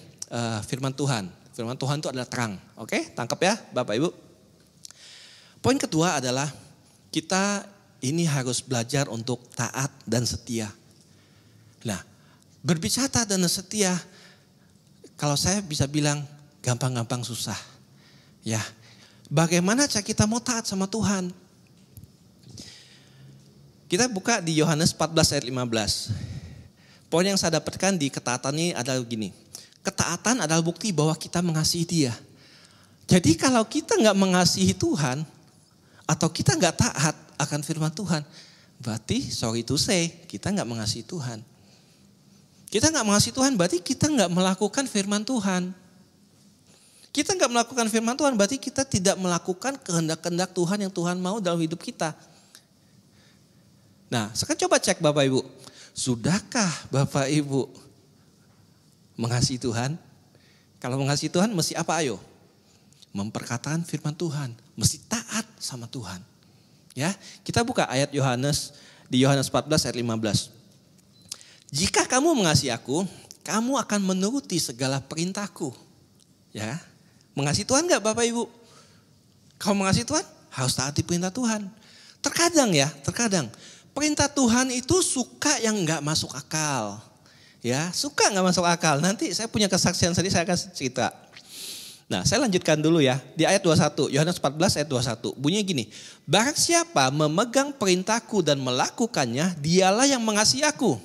firman Tuhan. Firman Tuhan itu adalah terang. Oke, tangkap ya Bapak Ibu. Poin kedua adalah kita ini harus belajar untuk taat dan setia. Nah, berbicara taat dan setia, kalau saya bisa bilang gampang-gampang susah. Ya, bagaimana cara kita mau taat sama Tuhan? Kita buka di Yohanes 14 ayat 15. Poin yang saya dapatkan di ketaatan ini adalah gini. Ketaatan adalah bukti bahwa kita mengasihi Dia. Jadi kalau kita nggak mengasihi Tuhan, atau kita nggak taat akan firman Tuhan, berarti sorry to say, kita nggak mengasihi Tuhan. Kita nggak mengasihi Tuhan berarti kita nggak melakukan firman Tuhan. Kita nggak melakukan firman Tuhan berarti kita tidak melakukan kehendak-kehendak Tuhan yang Tuhan mau dalam hidup kita. Nah, sekarang coba cek Bapak Ibu. Sudahkah Bapak Ibu mengasihi Tuhan? Kalau mengasihi Tuhan mesti apa ayo? Memperkatakan firman Tuhan. Mesti taat sama Tuhan. Ya, kita buka ayat Yohanes di Yohanes 14 ayat 15. Jika kamu mengasihi aku, kamu akan menuruti segala perintahku. Ya, mengasihi Tuhan enggak Bapak Ibu? Kalau mengasihi Tuhan harus taati perintah Tuhan. Terkadang perintah Tuhan itu suka yang enggak masuk akal. Ya, suka enggak masuk akal. Nanti saya punya kesaksian sendiri, saya akan cerita. Nah, saya lanjutkan dulu ya. Di ayat 21, Yohanes 14 ayat 21. Bunyinya gini. Barang siapa memegang perintahku dan melakukannya, dialah yang mengasihi aku.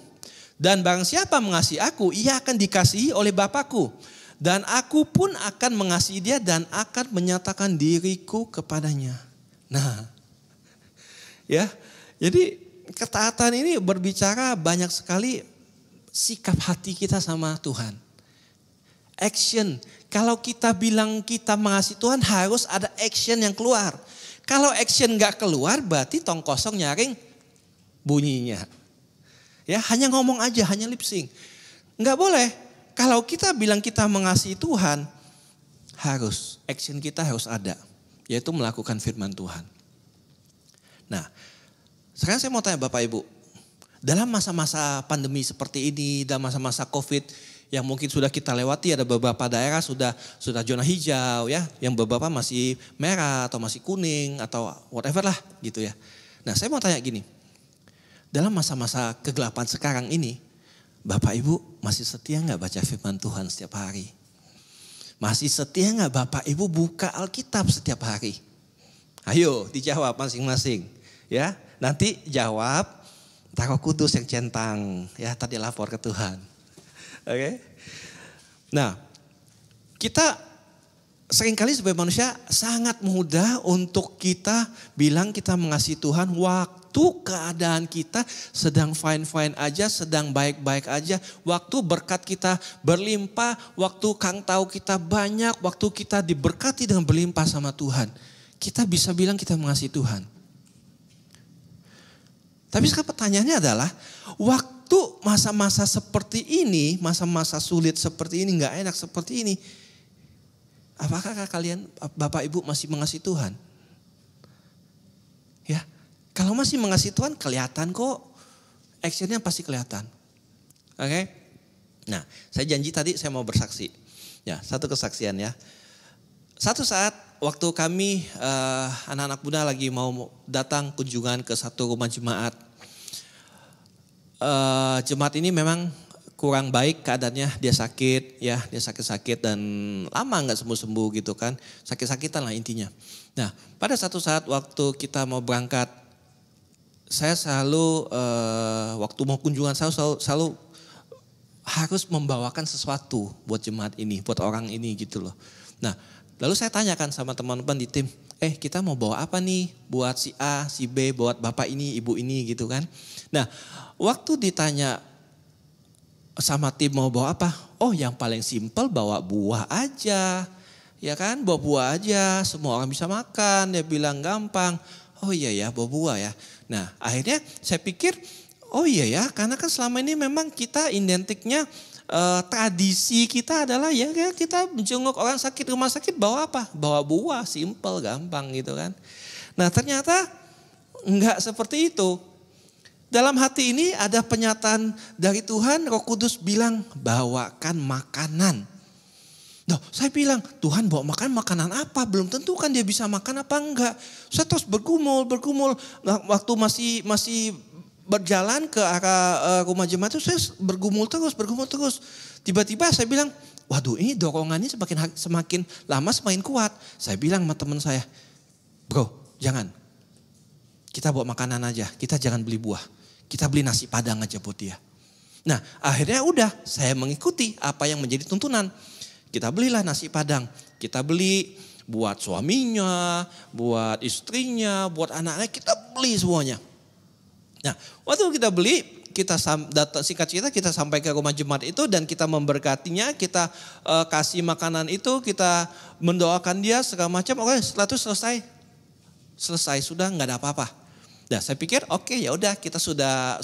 Dan barang siapa mengasihi aku, ia akan dikasihi oleh Bapakku. Dan aku pun akan mengasihi dia dan akan menyatakan diriku kepadanya. Nah, ya. Jadi ketaatan ini berbicara banyak sekali sikap hati kita sama Tuhan. Action. Kalau kita bilang kita mengasihi Tuhan harus ada action yang keluar. Kalau action gak keluar berarti tong kosong nyaring bunyinya. Ya, hanya ngomong aja, hanya lip sync. Gak boleh. Kalau kita bilang kita mengasihi Tuhan, action kita harus ada, yaitu melakukan firman Tuhan. Nah, sekarang saya mau tanya Bapak Ibu, dalam masa-masa pandemi seperti ini, dalam masa-masa COVID yang mungkin sudah kita lewati, ada beberapa daerah sudah zona hijau ya, yang beberapa masih merah atau masih kuning atau whatever lah gitu ya. Nah, saya mau tanya gini, dalam masa-masa kegelapan sekarang ini, Bapak Ibu masih setia nggak baca firman Tuhan setiap hari? Masih setia nggak Bapak Ibu buka Alkitab setiap hari? Ayo dijawab masing-masing ya. Nanti jawab, Roh Kudus yang centang ya, tadi lapor ke Tuhan. Oke. Nah, kita seringkali sebagai manusia sangat mudah untuk kita bilang kita mengasihi Tuhan waktu keadaan kita sedang fine-fine aja, sedang baik-baik aja, waktu berkat kita berlimpah, waktu Kang tahu kita banyak, waktu kita diberkati dengan berlimpah sama Tuhan. Kita bisa bilang kita mengasihi Tuhan. Tapi sekarang pertanyaannya adalah, waktu masa-masa seperti ini, masa-masa sulit seperti ini, gak enak seperti ini, apakah kalian, Bapak Ibu masih mengasihi Tuhan? Ya, kalau masih mengasihi Tuhan kelihatan kok, actionnya pasti kelihatan. Oke? Nah, saya janji tadi saya mau bersaksi. Ya, satu kesaksian ya. Satu saat waktu kami anak-anak muda lagi mau datang kunjungan ke satu rumah jemaat. Jemaat ini memang kurang baik keadaannya, dia sakit ya, dia sakit-sakit dan lama nggak sembuh-sembuh gitu kan, sakit-sakitan lah intinya. Nah, pada satu saat waktu kita mau berangkat, saya selalu waktu mau kunjungan saya selalu harus membawakan sesuatu buat jemaat ini, buat orang ini gitu loh. Nah, lalu saya tanyakan sama teman-teman di tim, kita mau bawa apa nih buat si A, si B, buat bapak ini, ibu ini gitu kan. Nah, waktu ditanya sama tim mau bawa apa? Oh, yang paling simpel bawa buah aja. Ya kan, bawa buah aja, semua orang bisa makan. Dia bilang gampang. Oh iya ya, bawa buah ya. Nah, akhirnya saya pikir, oh iya ya, karena kan selama ini memang kita identiknya tradisi kita adalah ya kita menjenguk orang sakit rumah sakit bawa apa? Bawa buah, simple, gampang gitu kan. Nah, ternyata enggak seperti itu. Dalam hati ini ada penyataan dari Tuhan, Roh Kudus bilang bawakan makanan. Loh, saya bilang Tuhan bawa makanan apa? Belum tentu kan dia bisa makan apa enggak. Saya terus bergumul. Nah, waktu masih berjalan ke arah rumah jemaat itu saya bergumul terus. Tiba-tiba saya bilang, waduh ini dorongannya semakin lama semakin kuat. Saya bilang sama teman saya, bro jangan. Kita bawa makanan aja, kita jangan beli buah. Kita beli nasi padang aja buat dia. Nah, akhirnya udah saya mengikuti apa yang menjadi tuntunan. Kita belilah nasi padang. Kita beli buat suaminya, buat istrinya, buat anak-anaknya, kita beli semuanya. Nah, waktu kita beli, singkat cerita kita sampai ke rumah jemaat itu dan kita memberkatinya, kita kasih makanan itu, kita mendoakan dia segala macam. Oke, setelah itu selesai sudah nggak ada apa-apa. Nah, saya pikir oke, ya udah kita sudah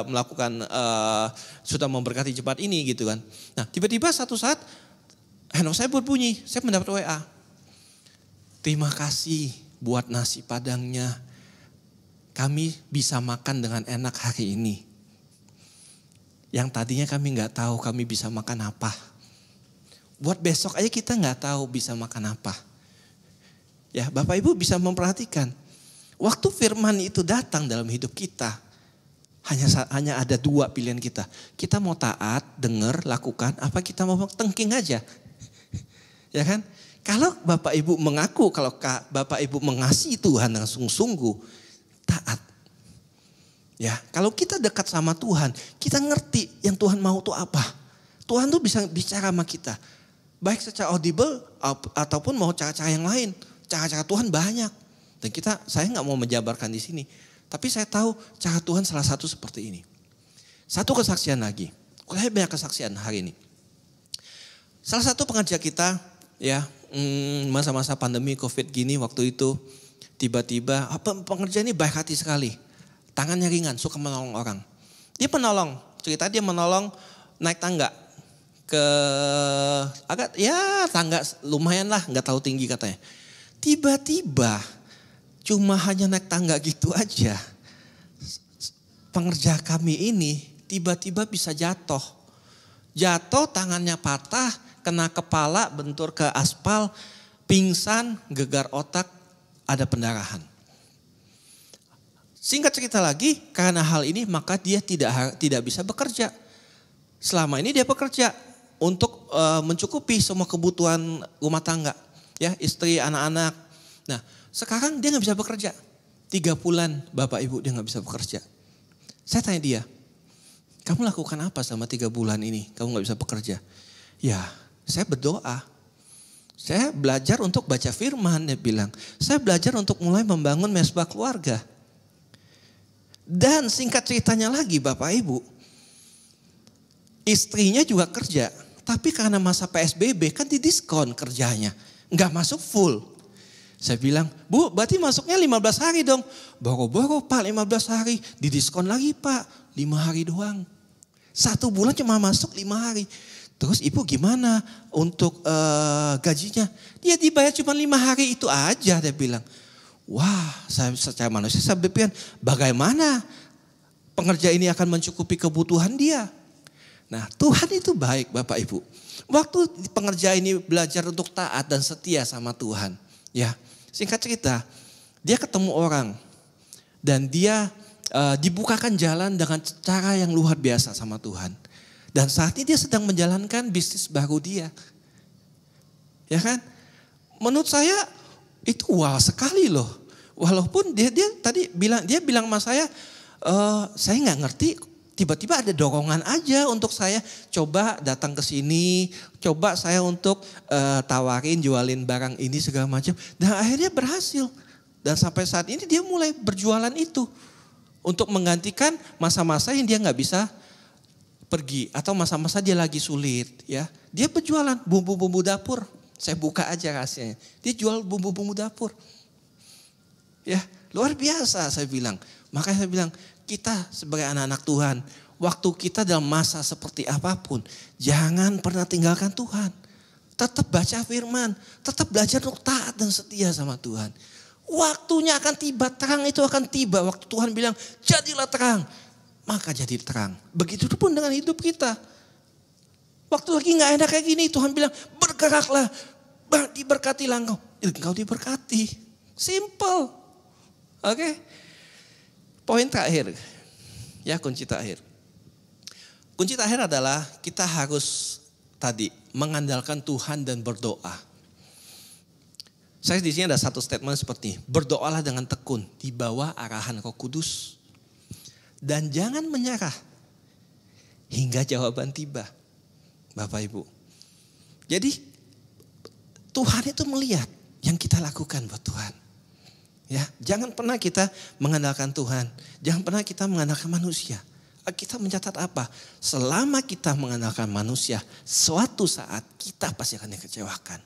melakukan sudah memberkati jemaat ini gitu kan. Nah, tiba-tiba satu saat handphone saya berbunyi, saya mendapat WA. Terima kasih buat nasi padangnya. Kami bisa makan dengan enak hari ini. Yang tadinya kami nggak tahu kami bisa makan apa. Buat besok aja kita nggak tahu bisa makan apa. Ya, Bapak Ibu bisa memperhatikan. Waktu firman itu datang dalam hidup kita, hanya ada dua pilihan kita. Kita mau taat, dengar, lakukan, apa kita mau tengking aja. Ya kan? Kalau Bapak Ibu mengaku, kalau Bapak Ibu mengasihi Tuhan dengan sungguh-sungguh, taat. Ya, kalau kita dekat sama Tuhan, kita ngerti yang Tuhan mau itu apa. Tuhan tuh bisa bicara sama kita. Baik secara audible ataupun mau cara-cara yang lain. Cara-cara Tuhan banyak. Dan saya nggak mau menjabarkan di sini. Tapi saya tahu cara Tuhan salah satu seperti ini. Satu kesaksian lagi. Saya banyak kesaksian hari ini. Salah satu pengajar kita, ya masa-masa pandemi COVID gini waktu itu, tiba-tiba pengerja ini baik hati sekali. Tangannya ringan, suka menolong orang. Dia menolong, cerita dia menolong naik tangga. ke agak ya tangga lumayan lah, nggak terlalu tinggi katanya. Tiba-tiba cuma hanya naik tangga gitu aja, pengerja kami ini tiba-tiba bisa jatuh. Jatuh, tangannya patah, kena kepala, bentur ke aspal, pingsan, gegar otak, ada pendarahan. Singkat cerita lagi, karena hal ini maka dia tidak bisa bekerja. Selama ini dia bekerja untuk mencukupi semua kebutuhan rumah tangga, ya, istri, anak-anak. Nah, sekarang dia nggak bisa bekerja. 3 bulan Bapak Ibu dia nggak bisa bekerja. Saya tanya dia, kamu lakukan apa selama 3 bulan ini? Kamu nggak bisa bekerja? Ya, saya berdoa. Saya belajar untuk baca firman, dia bilang. Saya belajar untuk mulai membangun mesbah keluarga. Dan singkat ceritanya lagi Bapak Ibu, istrinya juga kerja. Tapi karena masa PSBB kan didiskon kerjanya. Nggak masuk full. Saya bilang, Bu berarti masuknya 15 hari dong. Boro-boro Pak 15 hari. Didiskon lagi Pak 5 hari doang. 1 bulan cuma masuk 5 hari. Terus Ibu gimana untuk gajinya? Dia dibayar cuma 5 hari itu aja dia bilang. Wah, saya secara manusia saya berpikir bagaimana pengerja ini akan mencukupi kebutuhan dia. Nah, Tuhan itu baik Bapak Ibu. Waktu pengerja ini belajar untuk taat dan setia sama Tuhan. Ya, singkat cerita, dia ketemu orang. Dan dia dibukakan jalan dengan cara yang luar biasa sama Tuhan. Dan saat ini dia sedang menjalankan bisnis baru dia. Ya kan? Menurut saya itu wow sekali loh. Walaupun dia tadi bilang sama saya nggak ngerti. Tiba-tiba ada dorongan aja untuk saya coba datang ke sini, coba saya untuk tawarin jualin barang ini segala macam. Dan akhirnya berhasil. Dan sampai saat ini dia mulai berjualan itu. Untuk menggantikan masa-masa yang dia nggak bisa pergi. Atau masa-masa dia lagi sulit. Ya, dia berjualan bumbu-bumbu dapur. Saya buka aja rahasianya. Dia jual bumbu-bumbu dapur. Ya, luar biasa saya bilang. Makanya saya bilang, kita sebagai anak-anak Tuhan, waktu kita dalam masa seperti apapun, jangan pernah tinggalkan Tuhan. Tetap baca firman, tetap belajar untuk taat dan setia sama Tuhan. Waktunya akan tiba, terang itu akan tiba. Waktu Tuhan bilang, jadilah terang, maka jadi terang. Begitu pun dengan hidup kita. Waktu lagi gak enak kayak gini, Tuhan bilang, bergeraklah, diberkatilah engkau. Engkau diberkati, simple. Oke? Poin terakhir, ya kunci terakhir. Kunci terakhir adalah kita harus tadi mengandalkan Tuhan dan berdoa. Saya di sini ada satu statement seperti berdoalah dengan tekun di bawah arahan Roh Kudus dan jangan menyerah hingga jawaban tiba, Bapak Ibu. Jadi Tuhan itu melihat yang kita lakukan buat Tuhan. Ya, jangan pernah kita mengandalkan Tuhan. Jangan pernah kita mengandalkan manusia. Kita mencatat apa? Selama kita mengandalkan manusia, suatu saat kita pasti akan dikecewakan.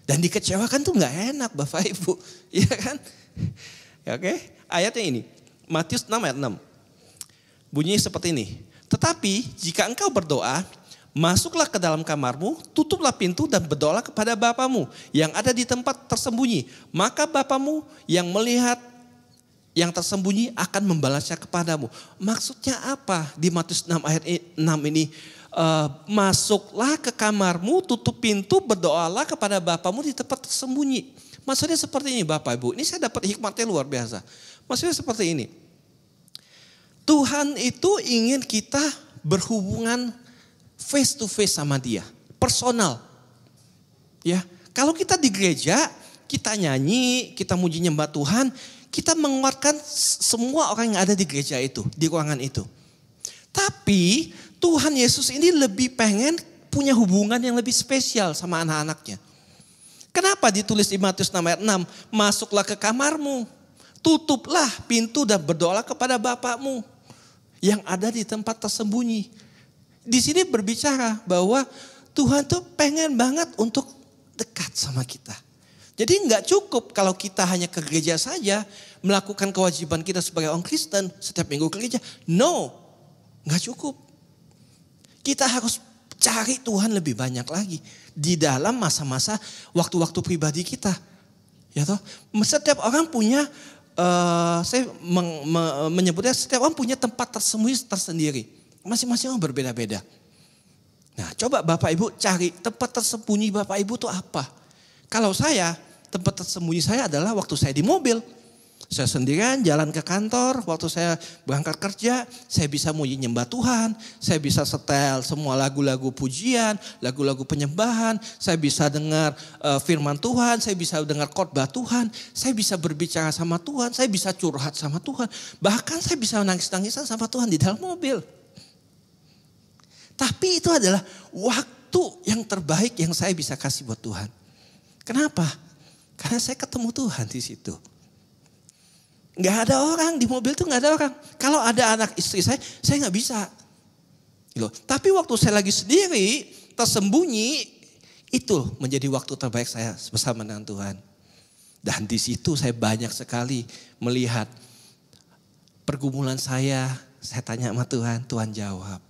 Dan dikecewakan tuh gak enak Bapak Ibu. Iya kan? Ya, oke, ayatnya ini. Matius 6 ayat 6. Bunyinya seperti ini. Tetapi jika engkau berdoa, masuklah ke dalam kamarmu, tutuplah pintu dan berdoalah kepada Bapamu yang ada di tempat tersembunyi. Maka Bapamu yang melihat yang tersembunyi akan membalasnya kepadamu. Maksudnya apa di Matius 6 ayat 6 ini? Masuklah ke kamarmu, tutup pintu, berdoalah kepada Bapamu di tempat tersembunyi. Maksudnya seperti ini Bapak Ibu. Ini saya dapat hikmatnya luar biasa. Maksudnya seperti ini. Tuhan itu ingin kita berhubungan face to face sama dia, personal. Ya, kalau kita di gereja, kita nyanyi, kita muji nyembah Tuhan, kita menguatkan semua orang yang ada di gereja itu, di ruangan itu. Tapi Tuhan Yesus ini lebih pengen punya hubungan yang lebih spesial sama anak-anaknya. Kenapa ditulis di Matius 6 ayat 6, masuklah ke kamarmu, tutuplah pintu dan berdoalah kepada Bapamu yang ada di tempat tersembunyi. Di sini berbicara bahwa Tuhan tuh pengen banget untuk dekat sama kita. Jadi nggak cukup kalau kita hanya ke gereja saja, melakukan kewajiban kita sebagai orang Kristen setiap minggu ke gereja. No, nggak cukup. Kita harus cari Tuhan lebih banyak lagi di dalam masa-masa waktu-waktu pribadi kita. Ya toh, setiap orang punya, saya menyebutnya setiap orang punya tempat tersembunyi tersendiri. Masing-masing orang berbeda-beda. Nah, coba Bapak Ibu cari tempat tersembunyi Bapak Ibu itu apa? Kalau saya, tempat tersembunyi saya adalah waktu saya di mobil. Saya sendirian jalan ke kantor, waktu saya berangkat kerja, saya bisa nyembah Tuhan, saya bisa setel semua lagu-lagu pujian, lagu-lagu penyembahan, saya bisa dengar firman Tuhan, saya bisa dengar khotbah Tuhan, saya bisa berbicara sama Tuhan, saya bisa curhat sama Tuhan, bahkan saya bisa nangis-nangisan sama Tuhan di dalam mobil. Tapi itu adalah waktu yang terbaik yang saya bisa kasih buat Tuhan. Kenapa? Karena saya ketemu Tuhan di situ. Gak ada orang di mobil tuh, gak ada orang. Kalau ada anak istri saya gak bisa. Tapi waktu saya lagi sendiri, tersembunyi, itu menjadi waktu terbaik saya bersama dengan Tuhan. Dan di situ saya banyak sekali melihat pergumulan saya tanya sama Tuhan, Tuhan jawab.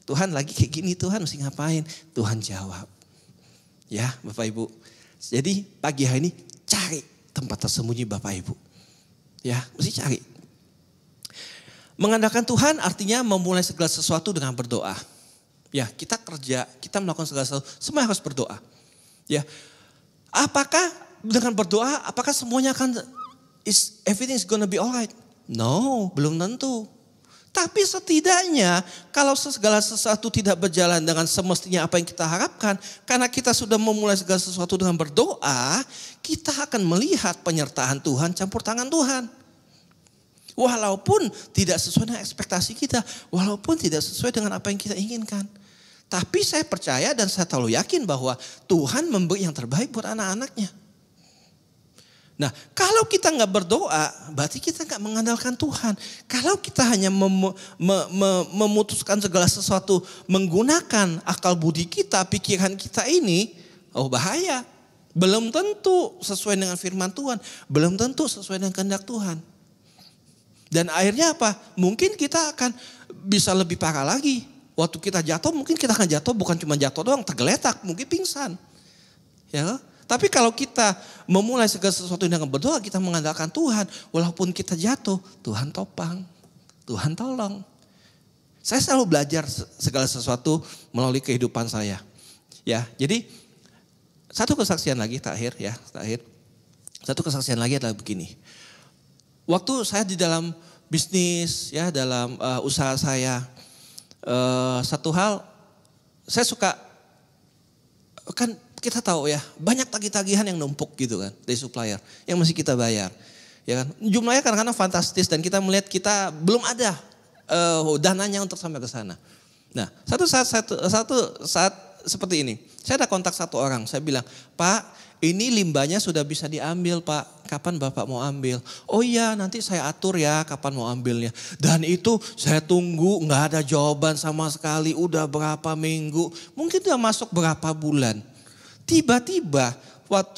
Tuhan lagi kayak gini, Tuhan mesti ngapain? Tuhan jawab. Ya Bapak Ibu. Jadi pagi hari ini cari tempat tersembunyi Bapak Ibu. Ya, mesti cari. Mengandalkan Tuhan artinya memulai segala sesuatu dengan berdoa. Ya, kita kerja, kita melakukan segala sesuatu, semua harus berdoa. Ya, apakah dengan berdoa, apakah semuanya akan everything is gonna be alright? No, belum tentu. Tapi setidaknya kalau segala sesuatu tidak berjalan dengan semestinya apa yang kita harapkan, karena kita sudah memulai segala sesuatu dengan berdoa, kita akan melihat penyertaan Tuhan, campur tangan Tuhan. Walaupun tidak sesuai dengan ekspektasi kita, walaupun tidak sesuai dengan apa yang kita inginkan. Tapi saya percaya dan saya terlalu yakin bahwa Tuhan memberi yang terbaik buat anak-anaknya. Nah, kalau kita nggak berdoa, berarti kita nggak mengandalkan Tuhan. Kalau kita hanya memutuskan segala sesuatu menggunakan akal budi kita, pikiran kita ini, oh bahaya. Belum tentu sesuai dengan firman Tuhan, belum tentu sesuai dengan kehendak Tuhan. Dan akhirnya apa? Mungkin kita akan bisa lebih parah lagi. Waktu kita jatuh, mungkin kita akan jatuh bukan cuma jatuh doang, tergeletak, mungkin pingsan. Ya. Tapi kalau kita memulai segala sesuatu dengan berdoa, kita mengandalkan Tuhan. Walaupun kita jatuh, Tuhan topang, Tuhan tolong. Saya selalu belajar segala sesuatu melalui kehidupan saya. Ya, jadi satu kesaksian lagi terakhir. Satu kesaksian lagi adalah begini. Waktu saya di dalam bisnis, ya dalam usaha saya, satu hal saya suka kan. Kita tahu ya, banyak tagih-tagihan yang numpuk gitu kan dari supplier yang mesti kita bayar. Ya kan? Jumlahnya kadang-kadang fantastis dan kita melihat kita belum ada dananya untuk sampai ke sana. Nah, satu saat seperti ini, saya ada kontak satu orang, saya bilang, "Pak, ini limbahnya sudah bisa diambil, Pak. Kapan Bapak mau ambil?" "Oh iya, nanti saya atur ya kapan mau ambilnya." Dan itu saya tunggu, nggak ada jawaban sama sekali, udah berapa minggu, mungkin udah masuk berapa bulan. Tiba-tiba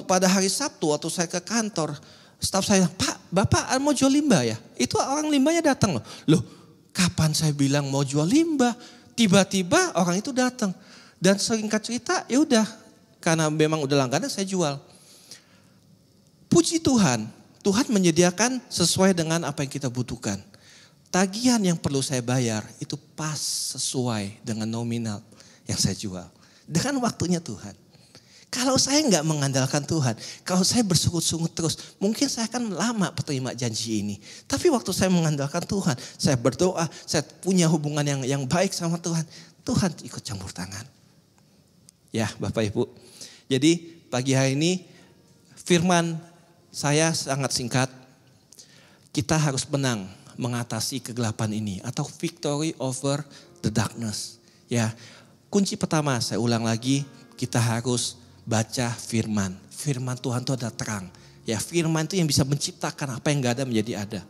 pada hari Sabtu waktu saya ke kantor, staf saya, "Pak, Bapak mau jual limbah ya?" Itu orang limbahnya datang loh. Loh, kapan saya bilang mau jual limbah? Tiba-tiba orang itu datang. Dan singkat cerita, ya udah, karena memang udah langganan saya jual. Puji Tuhan, Tuhan menyediakan sesuai dengan apa yang kita butuhkan. Tagihan yang perlu saya bayar itu pas sesuai dengan nominal yang saya jual. Dengan waktunya Tuhan. Kalau saya nggak mengandalkan Tuhan, kalau saya bersungut-sungut terus, mungkin saya akan lama terima janji ini. Tapi waktu saya mengandalkan Tuhan, saya berdoa, saya punya hubungan yang baik sama Tuhan, Tuhan ikut campur tangan. Ya Bapak Ibu, jadi pagi hari ini firman saya sangat singkat. Kita harus menang mengatasi kegelapan ini atau victory over the darkness. Ya, kunci pertama saya ulang lagi, kita harus baca firman. Firman Tuhan itu ada terang. Ya, firman itu yang bisa menciptakan apa yang gak ada menjadi ada.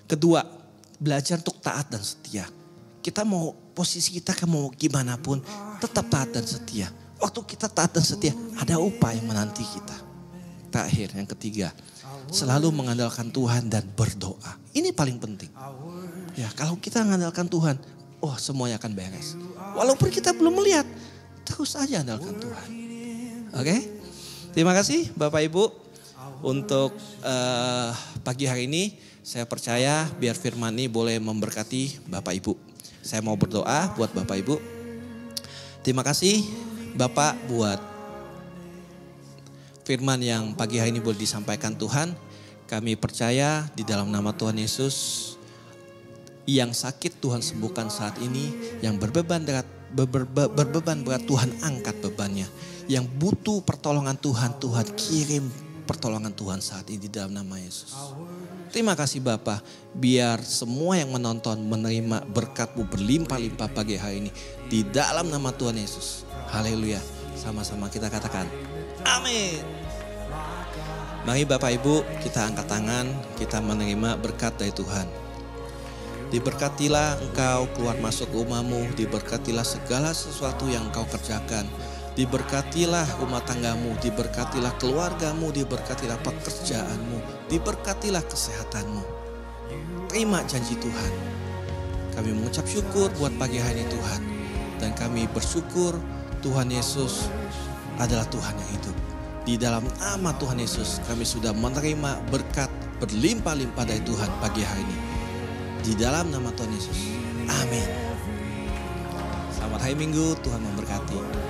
Kedua, belajar untuk taat dan setia. Kita mau posisi kita mau gimana pun tetap taat dan setia. Waktu kita taat dan setia, ada upah yang menanti kita. Terakhir, yang ketiga, selalu mengandalkan Tuhan dan berdoa. Ini paling penting. Ya, kalau kita mengandalkan Tuhan, oh semuanya akan beres. Walaupun kita belum melihat, terus aja andalkan Tuhan. Oke? Terima kasih Bapak Ibu untuk pagi hari ini. Saya percaya biar firman ini boleh memberkati Bapak Ibu. Saya mau berdoa buat Bapak Ibu. Terima kasih Bapak buat firman yang pagi hari ini boleh disampaikan Tuhan. Kami percaya di dalam nama Tuhan Yesus, yang sakit Tuhan sembuhkan saat ini, yang berbeban berat Tuhan angkat bebannya, yang butuh pertolongan Tuhan, Tuhan kirim pertolongan Tuhan saat ini di dalam nama Yesus. Terima kasih Bapa, biar semua yang menonton menerima berkat-Mu berlimpah-limpah pagi hari ini di dalam nama Tuhan Yesus. Haleluya. Sama-sama kita katakan amin. Mari Bapak Ibu kita angkat tangan, kita menerima berkat dari Tuhan. Diberkatilah engkau keluar masuk rumahmu, diberkatilah segala sesuatu yang engkau kerjakan. Diberkatilah rumah tanggamu, diberkatilah keluargamu, diberkatilah pekerjaanmu, diberkatilah kesehatanmu. Terima janji Tuhan. Kami mengucap syukur buat pagi hari ini Tuhan. Dan kami bersyukur Tuhan Yesus adalah Tuhan yang hidup. Di dalam nama Tuhan Yesus kami sudah menerima berkat berlimpah-limpah dari Tuhan pagi hari ini. Di dalam nama Tuhan Yesus. Amin. Selamat hari Minggu, Tuhan memberkati.